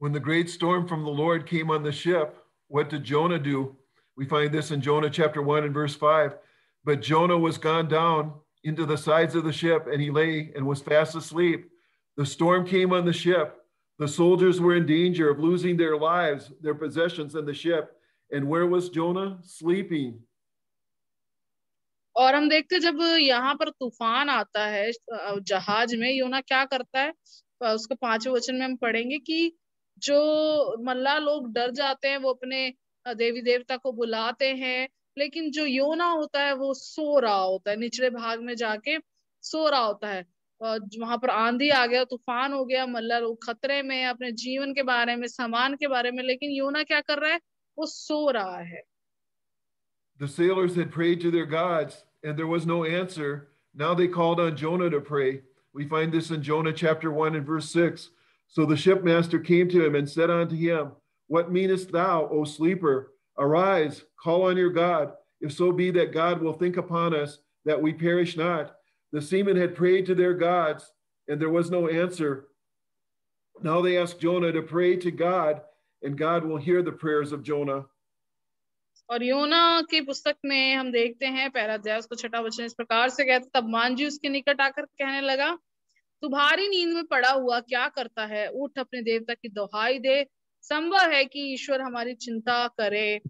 When the great storm from the Lord came on the ship, what did Jonah do? We find this in Jonah chapter 1 and verse 5. But Jonah was gone down into the sides of the ship, and he lay and was fast asleep. The storm came on the ship. The soldiers were in danger of losing their lives, their possessions, and the ship. And where was Jonah? Sleeping. और हम देखते जब यहाँ पर तूफान आता है जहाज में, योना क्या करता है, उसके 5वें वचन में हम पढ़ेंगे कि जो मल्लाह लोग डर जाते हैं, वो अपने देवी देवता को बुलाते हैं, लेकिन जो योना होता है वो सो रहा होता है, निचले भाग में जाके सो रहा होता है। वहां पर आंधी आ गया, तूफान हो गया, मल्लाह लोग खतरे में है अपने जीवन के बारे में, सामान के बारे में, लेकिन योना क्या कर रहा है, वो सो रहा है। The sailors had prayed to their gods, and there was no answer. Now they called on Jonah to pray. We find this in Jonah chapter 1 and verse 6. So the shipmaster came to him and said unto him, What meanest thou, O sleeper? Arise, call on your God, if so be that God will think upon us, that we perish not. The seamen had prayed to their gods, and there was no answer. Now they ask Jonah to pray to God, and God will hear the prayers of Jonah. और योना की पुस्तक में हम देखते हैं, पहला अध्याय उसका 6वां वचन इस प्रकार से कहता, तब मांझी उसके निकट आकर कहने लगा, तू भारी नींद में पड़ा हुआ क्या करता है, उठ अपने देवता की दोहाई दे। संभव है कि ईश्वर हमारी चिंता करे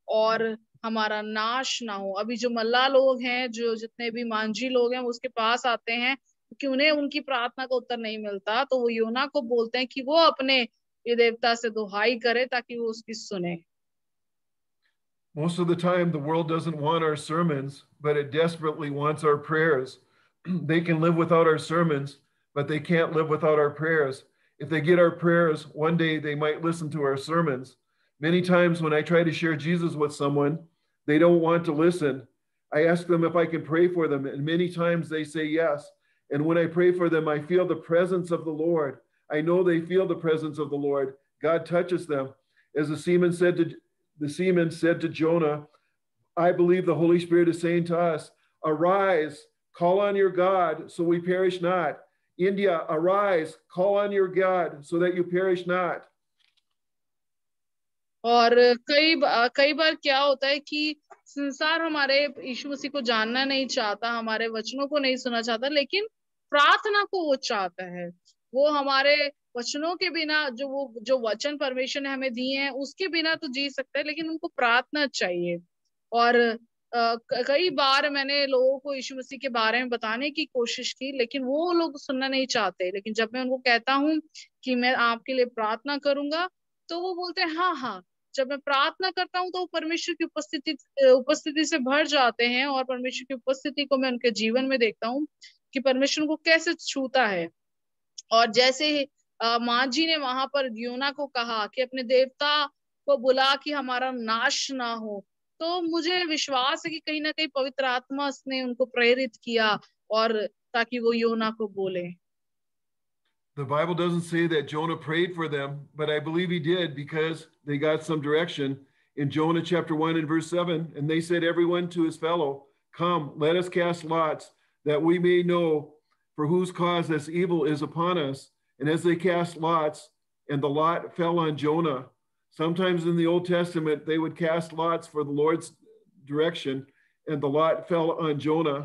और हमारा नाश ना हो। अभी जो मल्लाह लोग हैं, जो जितने भी मांझी लोग हैं, वो उसके पास आते हैं क्योंकि उन्हें उनकी प्रार्थना का उत्तर नहीं मिलता, तो वो योना को बोलते हैं कि वो अपने ये देवता से दोहाई करे ताकि वो उसकी सुने। Most of the time, the world doesn't want our sermons, but it desperately wants our prayers. They can live without our sermons, but they can't live without our prayers. If they get our prayers, one day they might listen to our sermons. Many times when I try to share Jesus with someone, they don't want to listen. I ask them if I can pray for them, and many times they say yes. And when I pray for them, I feel the presence of the Lord. I know they feel the presence of the Lord. God touches them. As the seaman said to Jonah, I believe the Holy Spirit is saying to us, arise, call on your God so we perish not. India, arise, call on your God so that you perish not. और कई बार क्या होता है कि संसार हमारे यीशु मसीह को जानना नहीं चाहता, हमारे वचनों को नहीं सुनना चाहता, लेकिन प्रार्थना को वो चाहता है। वो हमारे वचनों के बिना, जो वचन परमेश्वर ने हमें दिए हैं उसके बिना तो जी सकते हैं, लेकिन उनको प्रार्थना चाहिए। और कई बार मैंने लोगों को यीशु मसीह के बारे में बताने की कोशिश की, लेकिन वो लोग सुनना नहीं चाहते। लेकिन जब मैं उनको कहता हूँ कि मैं आपके लिए प्रार्थना करूंगा, तो वो बोलते हैं हाँ हाँ। जब मैं प्रार्थना करता हूँ तो वो परमेश्वर की उपस्थिति से भर जाते हैं, और परमेश्वर की उपस्थिति को मैं उनके जीवन में देखता हूँ कि परमेश्वर को कैसे छूता है। और जैसे माँ जी ने वहां पर योना को कहा कि अपने देवता को बुला कि हमारा नाश ना हो, तो मुझे विश्वास है कि कहीं ना कहीं पवित्र आत्मा ने उनको प्रेरित किया और ताकि वो योना को बोले। The Bible doesn't say that Jonah prayed for them, but I believe he did because they got some direction in Jonah chapter 1 and verse 7. And they said, everyone to his fellow, come, let us cast lots that we may know for whose cause this evil is upon us. And as they cast lots, and the lot fell on Jonah. Sometimes in the Old Testament, they would cast lots for the Lord's direction, and the lot fell on Jonah.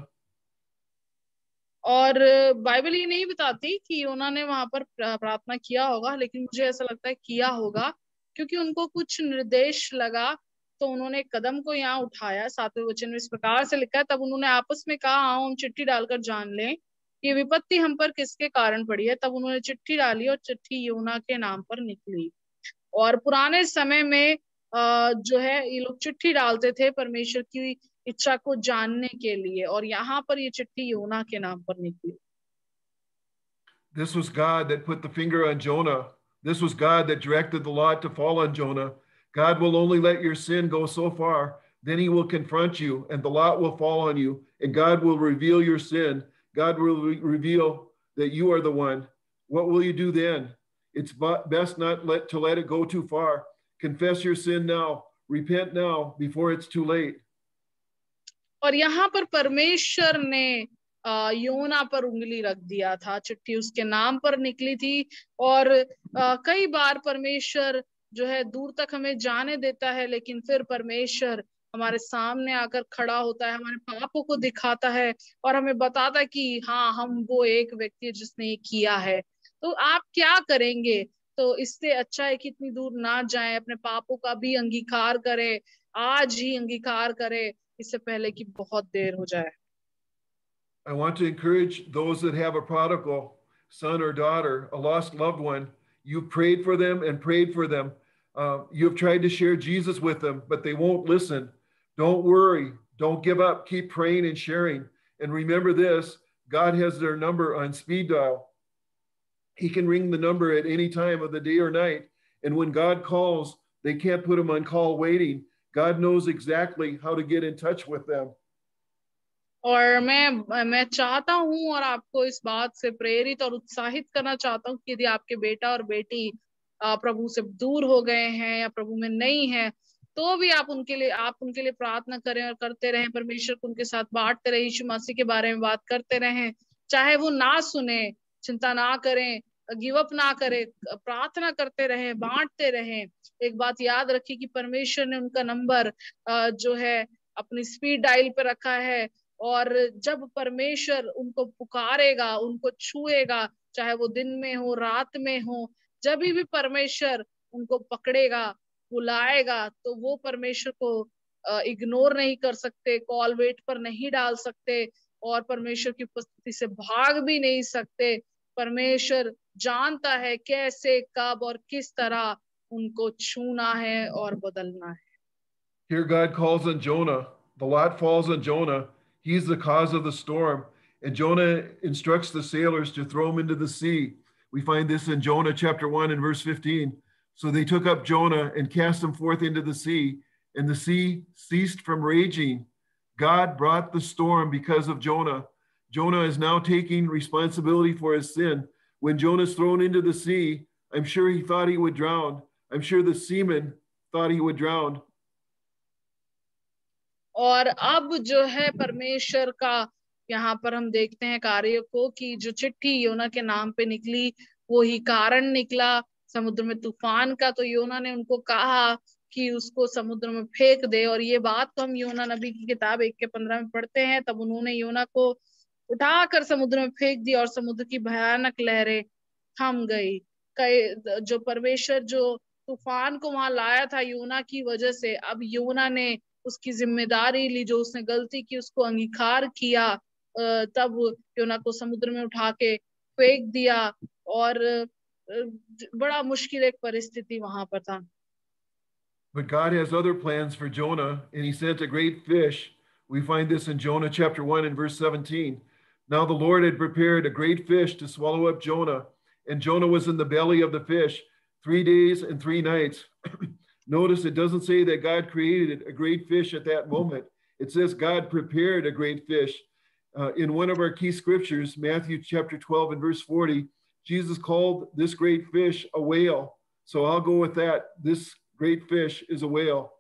और Bible ये नहीं बताती कि उन्होंने वहां पर प्रार्थना किया होगा, लेकिन मुझे ऐसा लगता है किया होगा, क्योंकि उनको कुछ निर्देश लगा तो उन्होंने कदम को यहाँ उठाया। 7वें वचन में इस प्रकार से लिखा है, तब उन्होंने आपस में कहा, आओ हम चिट्ठी डालकर जान लें कि विपत्ति हम पर किसके कारण पड़ी है। तब उन्होंने चिट्ठी डाली और चिट्ठी योना के नाम पर निकली। और पुराने समय में जो है ये लोग चिट्ठी डालते थे परमेश्वर की इच्छा को जानने के लिए, और यहाँ पर ये चिट्ठी योना के नाम पर निकली। This was God that put the finger on Jonah. This was God that directed the lot to fall on Jonah. God will only let your sin go so far, then he will confront you, and the lot will fall on you, and God will reveal your sin. God will reveal that you are the one. What will you do then? It's best not to let it go too far. Confess your sin now. Repent now before it's too late. और यहाँ पर परमेश्वर ने योना पर उंगली रख दिया था। चिट्ठी उसके नाम पर निकली थी, और कई बार परमेश्वर जो है दूर तक हमें जाने देता है, लेकिन फिर परमेश्वर हमारे सामने आकर खड़ा होता है, हमारे पापों को दिखाता है और हमें बताता है कि हाँ, हम वो एक व्यक्ति है जिसने ये किया है। तो आप क्या करेंगे? तो इससे अच्छा है कि इतनी दूर ना जाएं, अपने पापों का भी अंगीकार करें, आज ही अंगीकार करें, इससे पहले कि बहुत देर हो जाए। I want to encourage those that have a prodigal son or daughter, a lost loved one. You've prayed for them and prayed for them. You've tried to share Jesus with them, but they won't listen. Don't worry. Don't give up. Keep praying and sharing. And remember this, God has their number on speed dial. He can ring the number at any time of the day or night. And when God calls, they can't put them on call waiting. God knows exactly how to get in touch with them. और मैं चाहता हूं और आपको इस बात से प्रेरित और उत्साहित करना चाहता हूं कि यदि आपके बेटा और बेटी प्रभु से दूर हो गए हैं या प्रभु में नहीं है, तो भी आप उनके लिए प्रार्थना करें और करते रहें। परमेश्वर को उनके साथ बांटते रहें, यीशु मसीह के बारे में बात करते रहें। चाहे वो ना सुने, चिंता ना करें, गिव अप ना करें, प्रार्थना करते रहें, बांटते रहें। एक बात याद रखिए कि परमेश्वर ने उनका नंबर जो है अपनी स्पीड डायल पे रखा है, और जब परमेश्वर उनको पुकारेगा, उनको छुएगा, चाहे वो दिन में हो, रात में हो, जब भी परमेश्वर उनको पकड़ेगा, बुलाएगा, तो वो परमेश्वर को इग्नोर नहीं कर सकते, कॉल वेट पर नहीं डाल सकते, और परमेश्वर की उपस्थिति से भाग भी नहीं सकते। परमेश्वर जानता है कैसे, कब और किस तरह उनको छूना है और बदलना है। Here God calls on Jonah. The lot falls on Jonah. He's the cause of the storm. And Jonah instructs the sailors to throw him into the sea. We find this in Jonah chapter 1 and verse 15. So they took up Jonah and cast him forth into the sea, and the sea ceased from raging. God brought the storm because of Jonah. Jonah is now taking responsibility for his sin. When Jonah's thrown into the sea, I'm sure he thought he would drown. I'm sure the seamen thought he would drown. और अब जो है परमेश्वर का यहाँ पर हम देखते हैं कार्य को, कि जो चिट्ठी योना के नाम पे निकली वो ही कारण निकला समुद्र में तूफान का। तो योना ने उनको कहा कि उसको समुद्र में फेंक दे, और ये बात तो हम योना नबी की किताब 1:15 में पढ़ते हैं। तब उन्होंने योना को उठाकर समुद्र में फेंक दिया और समुद्र की भयानक लहरें थम गई। जो परमेश्वर जो तूफान को वहां लाया था योना की वजह से, अब योना ने उसकी जिम्मेदारी ली, जो उसने गलती की उसको अंगीकार किया, तब योना को समुद्र में उठा के फेंक दिया, और बड़ा मुश्किल एक परिस्थिति वहां पर था। But God has other plans for Jonah, and he sent a great fish. We find this in Jonah chapter 1 and verse 17. Now the Lord had prepared a great fish to swallow up Jonah, and Jonah was in the belly of the fish 3 days and 3 nights. Notice it doesn't say that God created a great fish at that moment. It says God prepared a great fish. In one of our key scriptures, Matthew chapter 12 and verse 40, Jesus called this great fish a whale. So I'll go with that. This great fish is a whale.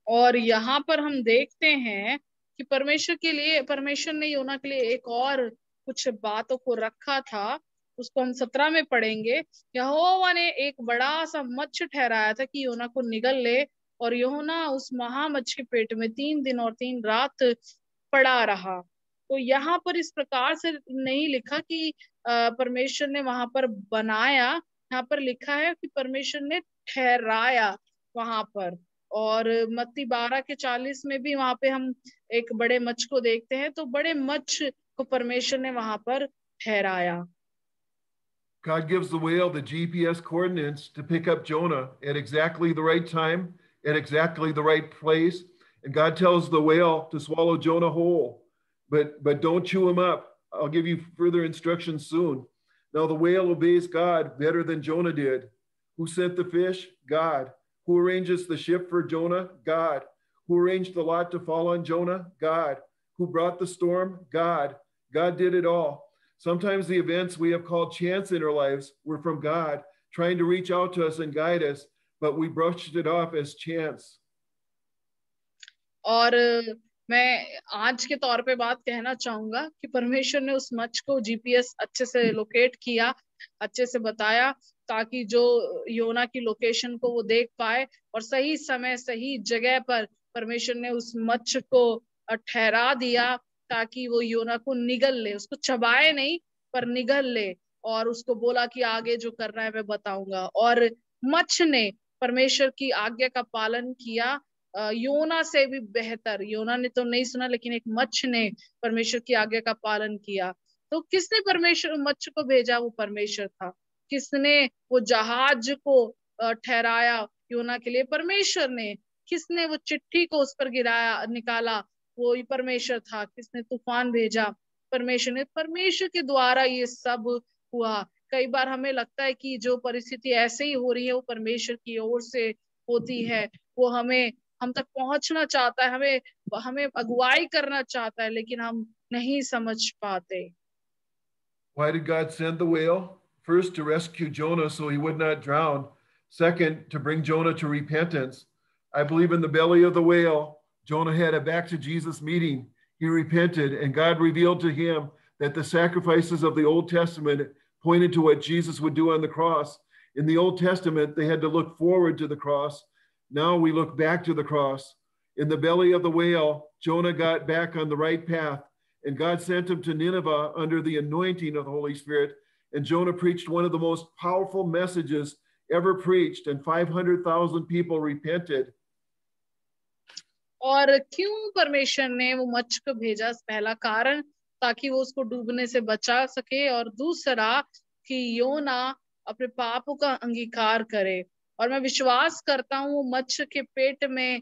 और यहाँ पर हम देखते हैं कि परमेश्वर ने योना के लिए एक और कुछ बातों को रखा था। उसको हम 17 में पढ़ेंगे। यहोवा ने एक बड़ा सा मत्स्य ठहराया था कि योना को निगल ले, और योना उस महामच्छ के पेट में 3 दिन और 3 रात पड़ा रहा। तो यहाँ पर इस प्रकार से नहीं लिखा कि परमेश्वर ने वहां पर बनाया, यहाँ पर लिखा है कि परमेश्वर ने ठहराया वहां पर। और मत्ती 12 के 40 में भी वहां पे हम एक बड़े मच्छ को देखते हैं, तो बड़े मच्छ को परमेश्वर ने वहां पर ठहराया। God gives the whale the GPS coordinates to pick up Jonah at exactly the right time, at exactly the right place. And God tells the whale to swallow Jonah whole, but don't chew him up. I'll give you further instructions soon. Now the whale obeys God better than Jonah did. Who sent the fish? God. Who arranges the ship for Jonah? God. Who arranged the lot to fall on Jonah? God. Who brought the storm? God. God did it all. Sometimes the events we have called chance in our lives were from God, trying to reach out to us and guide us, but we brushed it off as chance. और मैं आज के तौर पे बात कहना चाहूंगा कि परमेश्वर ने उस मच्छ को जीपीएस अच्छे से लोकेट किया, अच्छे से बताया, ताकि जो योना की लोकेशन को वो देख पाए, और सही समय सही जगह पर परमेश्वर ने उस मच्छ को ठहरा दिया, ताकि वो योना को निगल ले, उसको चबाए नहीं पर निगल ले, और उसको बोला कि आगे जो करना है मैं बताऊंगा। और मच्छ ने परमेश्वर की आज्ञा का पालन किया, योना से भी बेहतर। योना ने तो नहीं सुना, लेकिन एक मच्छ ने परमेश्वर की आज्ञा का पालन किया। तो किसने परमेश्वर मच्छ को भेजा? वो परमेश्वर था। किसने वो जहाज को ठहराया योना के लिए? परमेश्वर ने। किसने वो चिट्ठी को उस पर गिराया निकाला? वो ही परमेश्वर था। किसने तूफान भेजा? परमेश्वर ने। परमेश्वर के द्वारा ये सब हुआ। कई बार हमें लगता है कि जो परिस्थिति ऐसे ही हो रही है वो परमेश्वर की ओर से होती है, वो हमें हम तक पहुंचना चाहता है, हमें हमें अगुवाई करना चाहता है, लेकिन हम नहीं समझ पाते। Why did God send the whale? First, to rescue Jonah so he would not drown. Second, to bring Jonah to repentance. I believe in the belly of the whale, Jonah had a back to Jesus meeting. He repented, and God revealed to him that the sacrifices of the Old Testament pointed to what Jesus would do on the cross. In the Old Testament, they had to look forward to the cross. Now we look back to the cross. In the belly of the whale, Jonah got back on the right path, and God sent him to Nineveh under the anointing of the Holy Spirit. And Jonah preached one of the most powerful messages ever preached, and 500,000 people repented. और क्यों परमेश्वर ने वो मच्छ को भेजा? पहला कारण ताकि वो उसको डूबने से बचा सके, और दूसरा कि योना अपने पापों का अंगीकार करे। और मैं विश्वास करता हूँ वो मच्छ के पेट में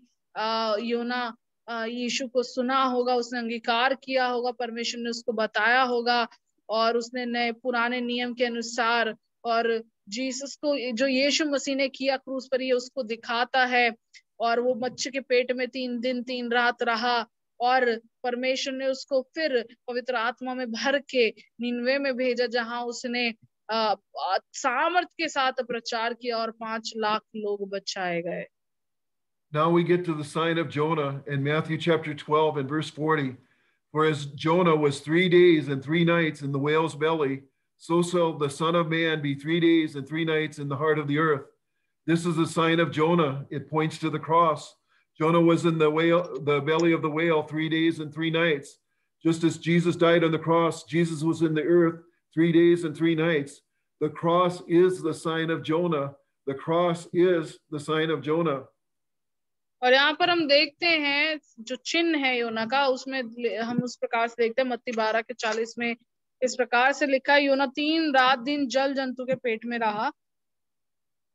योना यीशु को सुना होगा, उसने अंगीकार किया होगा, परमेश्वर ने उसको बताया होगा, और उसने नए पुराने नियम के अनुसार, और जीसस को जो यीशु मसीह ने किया क्रूस पर, ये उसको दिखाता है। और वो मच्छ के पेट में 3 दिन 3 रात रहा, और परमेश्वर ने उसको फिर पवित्र आत्मा में भर के निनवे में भेजा, जहां उसने सामर्थ के साथ प्रचार किया, और 5 लाख लोग बचाए गए। Now we get to the sign of Jonah in Matthew chapter 12 and verse 40. For as Jonah was 3 days and 3 nights in the whale's belly, so shall the Son of Man be 3 days and 3 nights in the heart of the earth. This is a sign of Jonah. It points to the cross. Jonah was in the belly of the whale 3 days and 3 nights. Just as Jesus died on the cross, Jesus was in the earth 3 days and 3 nights. The cross is the sign of Jonah. The cross is the sign of Jonah. और यहाँ पर हम देखते हैं जो चिन्ह है योना का, उसमें हम उस प्रकार से देखते हैं मत्ती 12 के 40 में इस प्रकार से लिखा है, योना 3 रात दिन जल जंतु के पेट में रहा,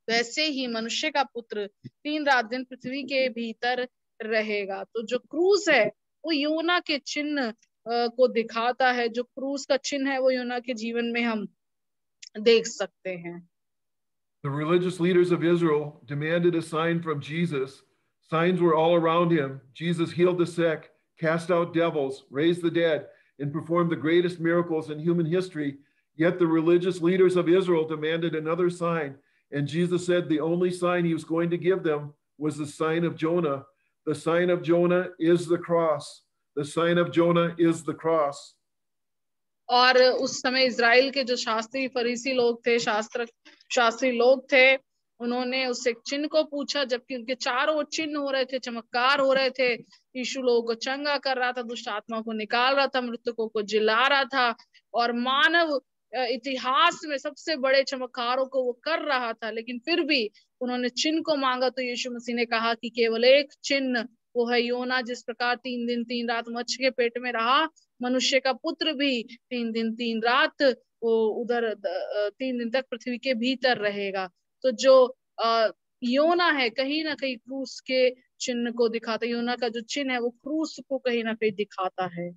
वैसे ही मनुष्य का पुत्र 3 रात दिन पृथ्वी के भीतर रहेगा। तो जो क्रूस है वो योना के चिन्ह को दिखाता है। जो क्रूस का चिन्ह है वो योना के जीवन में हम देख सकते हैं। The religious leaders of Israel demanded a sign from Jesus. Signs were all around him. Jesus healed the sick, cast out devils, raised the dead, and performed the greatest miracles in human history. Yet the religious leaders of Israel demanded another sign. And Jesus said the only sign he was going to give them was the sign of Jonah. The sign of Jonah is the cross. The sign of Jonah is the cross. और उस समय Israel के जो शास्त्री फरीसी लोग थे, शास्त्री लोग थे, उन्होंने उससे एक चिन्ह को पूछा, जबकि उनके चारों ओर चिन्ह हो रहे थे, चमत्कार हो रहे थे। यीशु लोगों को चंगा कर रहा था, दुष्ट आत्मा को निकाल रहा था, मृतकों को जिला रहा था, और मानव इतिहास में सबसे बड़े चमत्कारों को वो कर रहा था। लेकिन फिर भी उन्होंने चिन्ह को मांगा, तो यीशु मसीह ने कहा कि केवल एक चिन्ह, वो है योना जिस प्रकार 3 दिन 3 रात मच्छी के पेट में रहा, मनुष्य का पुत्र भी 3 दिन 3 रात वो उधर 3 दिन तक पृथ्वी के भीतर रहेगा। तो जो योना है कहीं ना कहीं क्रूस के चिन्ह को दिखाता है। योना का जो चिन्ह है वो क्रूस को कहीं ना कहीं दिखाता है।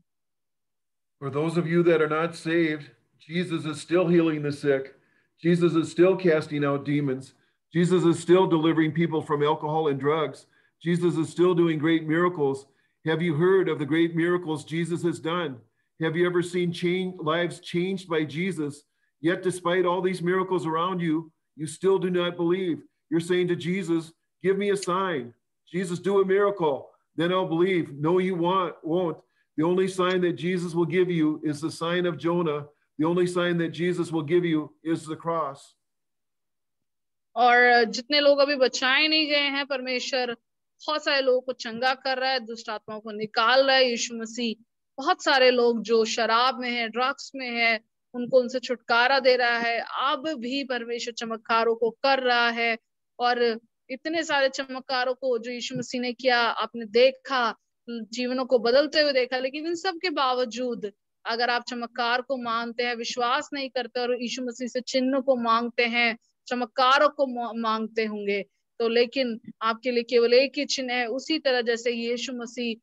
For those of you that are not saved, Jesus is still healing the sick. Jesus is still casting out demons. Jesus is still delivering people from alcohol and drugs. Jesus is still doing great miracles. Have you heard of the great miracles Jesus has done? Have you ever seen lives changed by Jesus? Yet despite all these miracles around you, you still do not believe. You're saying to Jesus, give me a sign. Jesus, do a miracle. Then I'll believe. No, you won't. The only sign that Jesus will give you is the sign of Jonah. The only sign that Jesus will give you is the cross. और जितने लोग अभी बचाए नहीं गए हैं, परमेश्वर बहुत सारे लोगों को चंगा कर रहा है, दुष्ट आत्माओं को निकाल रहा है। यीशु मसीह बहुत सारे लोग जो शराब में है, ड्रग्स में है, उनको उनसे छुटकारा दे रहा है। अब भी परमेश्वर चमत्कारों को कर रहा है, और इतने सारे चमत्कारों को जो यीशु मसीह ने किया, आपने देखा, जीवनों को बदलते हुए देखा। लेकिन इन सब के बावजूद अगर आप चमत्कार को मानते हैं, विश्वास नहीं करते और यीशु मसीह से चिन्ह को मांगते हैं, चमत्कारों को मांगते होंगे, तो लेकिन आपके लिए केवल एक ही चिन्ह है। उसी तरह जैसे यीशु मसीह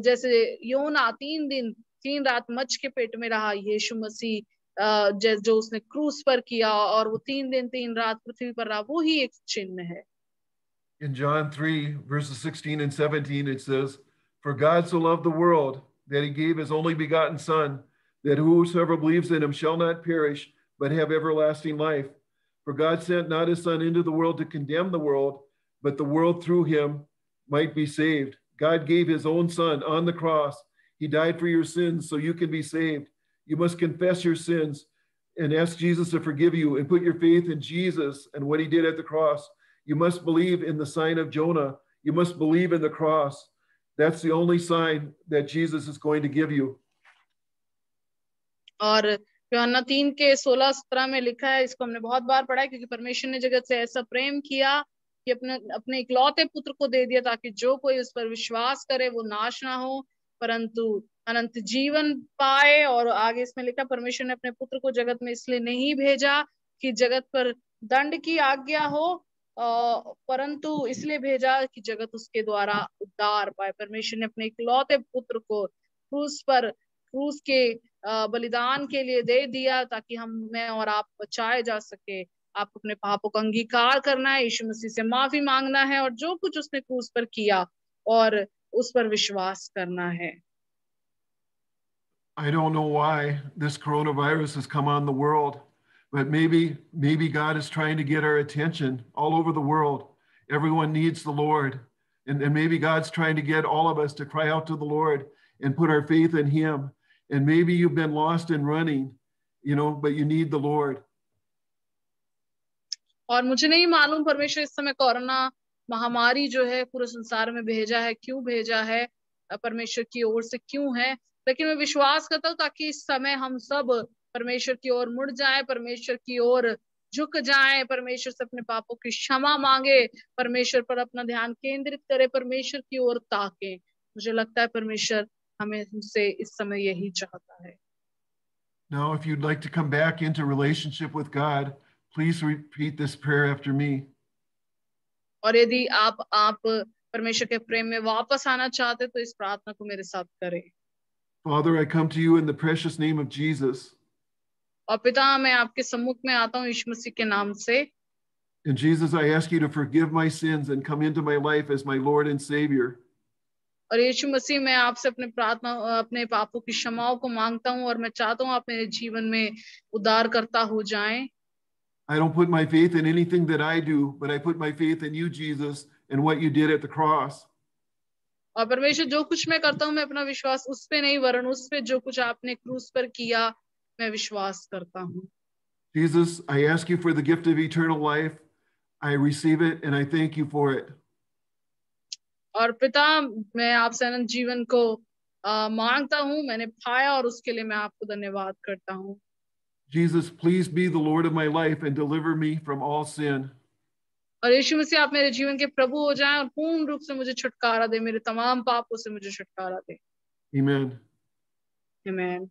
जैसे योना 3 दिन 3 रात मच्छ के पेट में रहा, यीशु मसीह जो उसने क्रूस पर किया और वो 3 दिन 3 रात पृथ्वी पर रहा, वो ही एक चिन्ह है। In John 3, verses 16 and 17, it says, For God so loved the world that he gave his only begotten Son, that whosoever believes in him shall not perish, but have everlasting life. For God sent not his Son into the world to condemn the world, but the world through him might be saved. God gave his own Son on the cross. He died for your sins so you can be saved. You must confess your sins and ask Jesus to forgive you and put your faith in Jesus and what he did at the cross. You must believe in the sign of Jonah. You must believe in the cross. That's the only sign that Jesus is going to give you. और यूहन्ना 3 के 16-17 में लिखा है, इसको हमने बहुत बार पढ़ा है, क्योंकि परमेश्वर ने जगत से ऐसा प्रेम किया कि अपने इकलौते पुत्र को दे दिया, ताकि जो कोई उस पर विश्वास करे वो नाश ना हो परंतु अनंत जीवन पाए। और आगे इसमें लिखा, परमेश्वर ने अपने पुत्र को जगत में इसलिए नहीं भेजा कि जगत पर दंड की आज्ञा हो, परंतु इसलिए भेजा कि जगत उसके द्वारा उद्धार पाए। परमेश्वर ने अपने इकलौते पुत्र को क्रूस के बलिदान के लिए दे दिया, ताकि मैं और आप बचाए जा सके। आपको अपने पापों का अंगीकार करना है, यीशु मसीह से माफी मांगना है, और जो कुछ उसने क्रूस पर किया और उस पर विश्वास करना है। I don't know why this coronavirus has come on the world, but maybe God is trying to get our attention all over the world. Everyone needs the Lord. And maybe God's trying to get all of us to cry out to the Lord and put our faith in him. And maybe you've been lost and running, but you need the Lord. और मुझे नहीं मालूम परमेश्वर इस समय corona महामारी जो है पूरे संसार में भेजा है, क्यों भेजा है, परमेश्वर की ओर से क्यों है। लेकिन मैं विश्वास करता हूँ ताकि इस समय हम सब परमेश्वर की ओर मुड़ जाएं, परमेश्वर की ओर झुक जाएं, परमेश्वर से अपने पापों की क्षमा मांगे, परमेश्वर पर अपना ध्यान केंद्रित करें, परमेश्वर की ओर ताकें। मुझे लगता है परमेश्वर हमसे इस समय यही चाहता है। Now, if you'd like to come back into relationship with God, please repeat this prayer after me. और यदि आप परमेश्वर के प्रेम में वापस आना चाहते तो इस प्रार्थना को मेरे साथ करें। Father, I come to you in the precious name of Jesus. और पिता, मैं आपके सम्मुख में आता हूँ यीशु मसीह के नाम से। And Jesus, I ask you to forgive my sins and come into my life as my Lord and Savior. और यीशु मसीह मैं आपसे अपने पापों की क्षमाओं को मांगता हूँ और मैं चाहता हूँ आप मेरे जीवन में उद्धारकर्ता हो जाएं। I don't put my faith in anything that I do, but I put my faith in you, Jesus, and what you did at the cross. और परमेश्वर जो कुछ मैं करता हूँ मैं अपना विश्वास उस पे नहीं वरन उस पे जो कुछ आपने क्रूस पर किया मैं विश्वास करता हूँ। Jesus, I ask you for the gift of eternal life. I receive it and I thank you for it. और पिता मैं आपसे अनंत जीवन को मांगता हूँ, मैंने पाया और उसके लिए मैं आपको धन्यवाद करता हूँ। Jesus, please be the Lord of my life and deliver me from all sin. और यीशु मसीह आप मेरे जीवन के प्रभु हो जाएं और पूर्ण रूप से मुझे छुटकारा दे, मेरे तमाम पापों से मुझे छुटकारा दे। Amen. आमीन।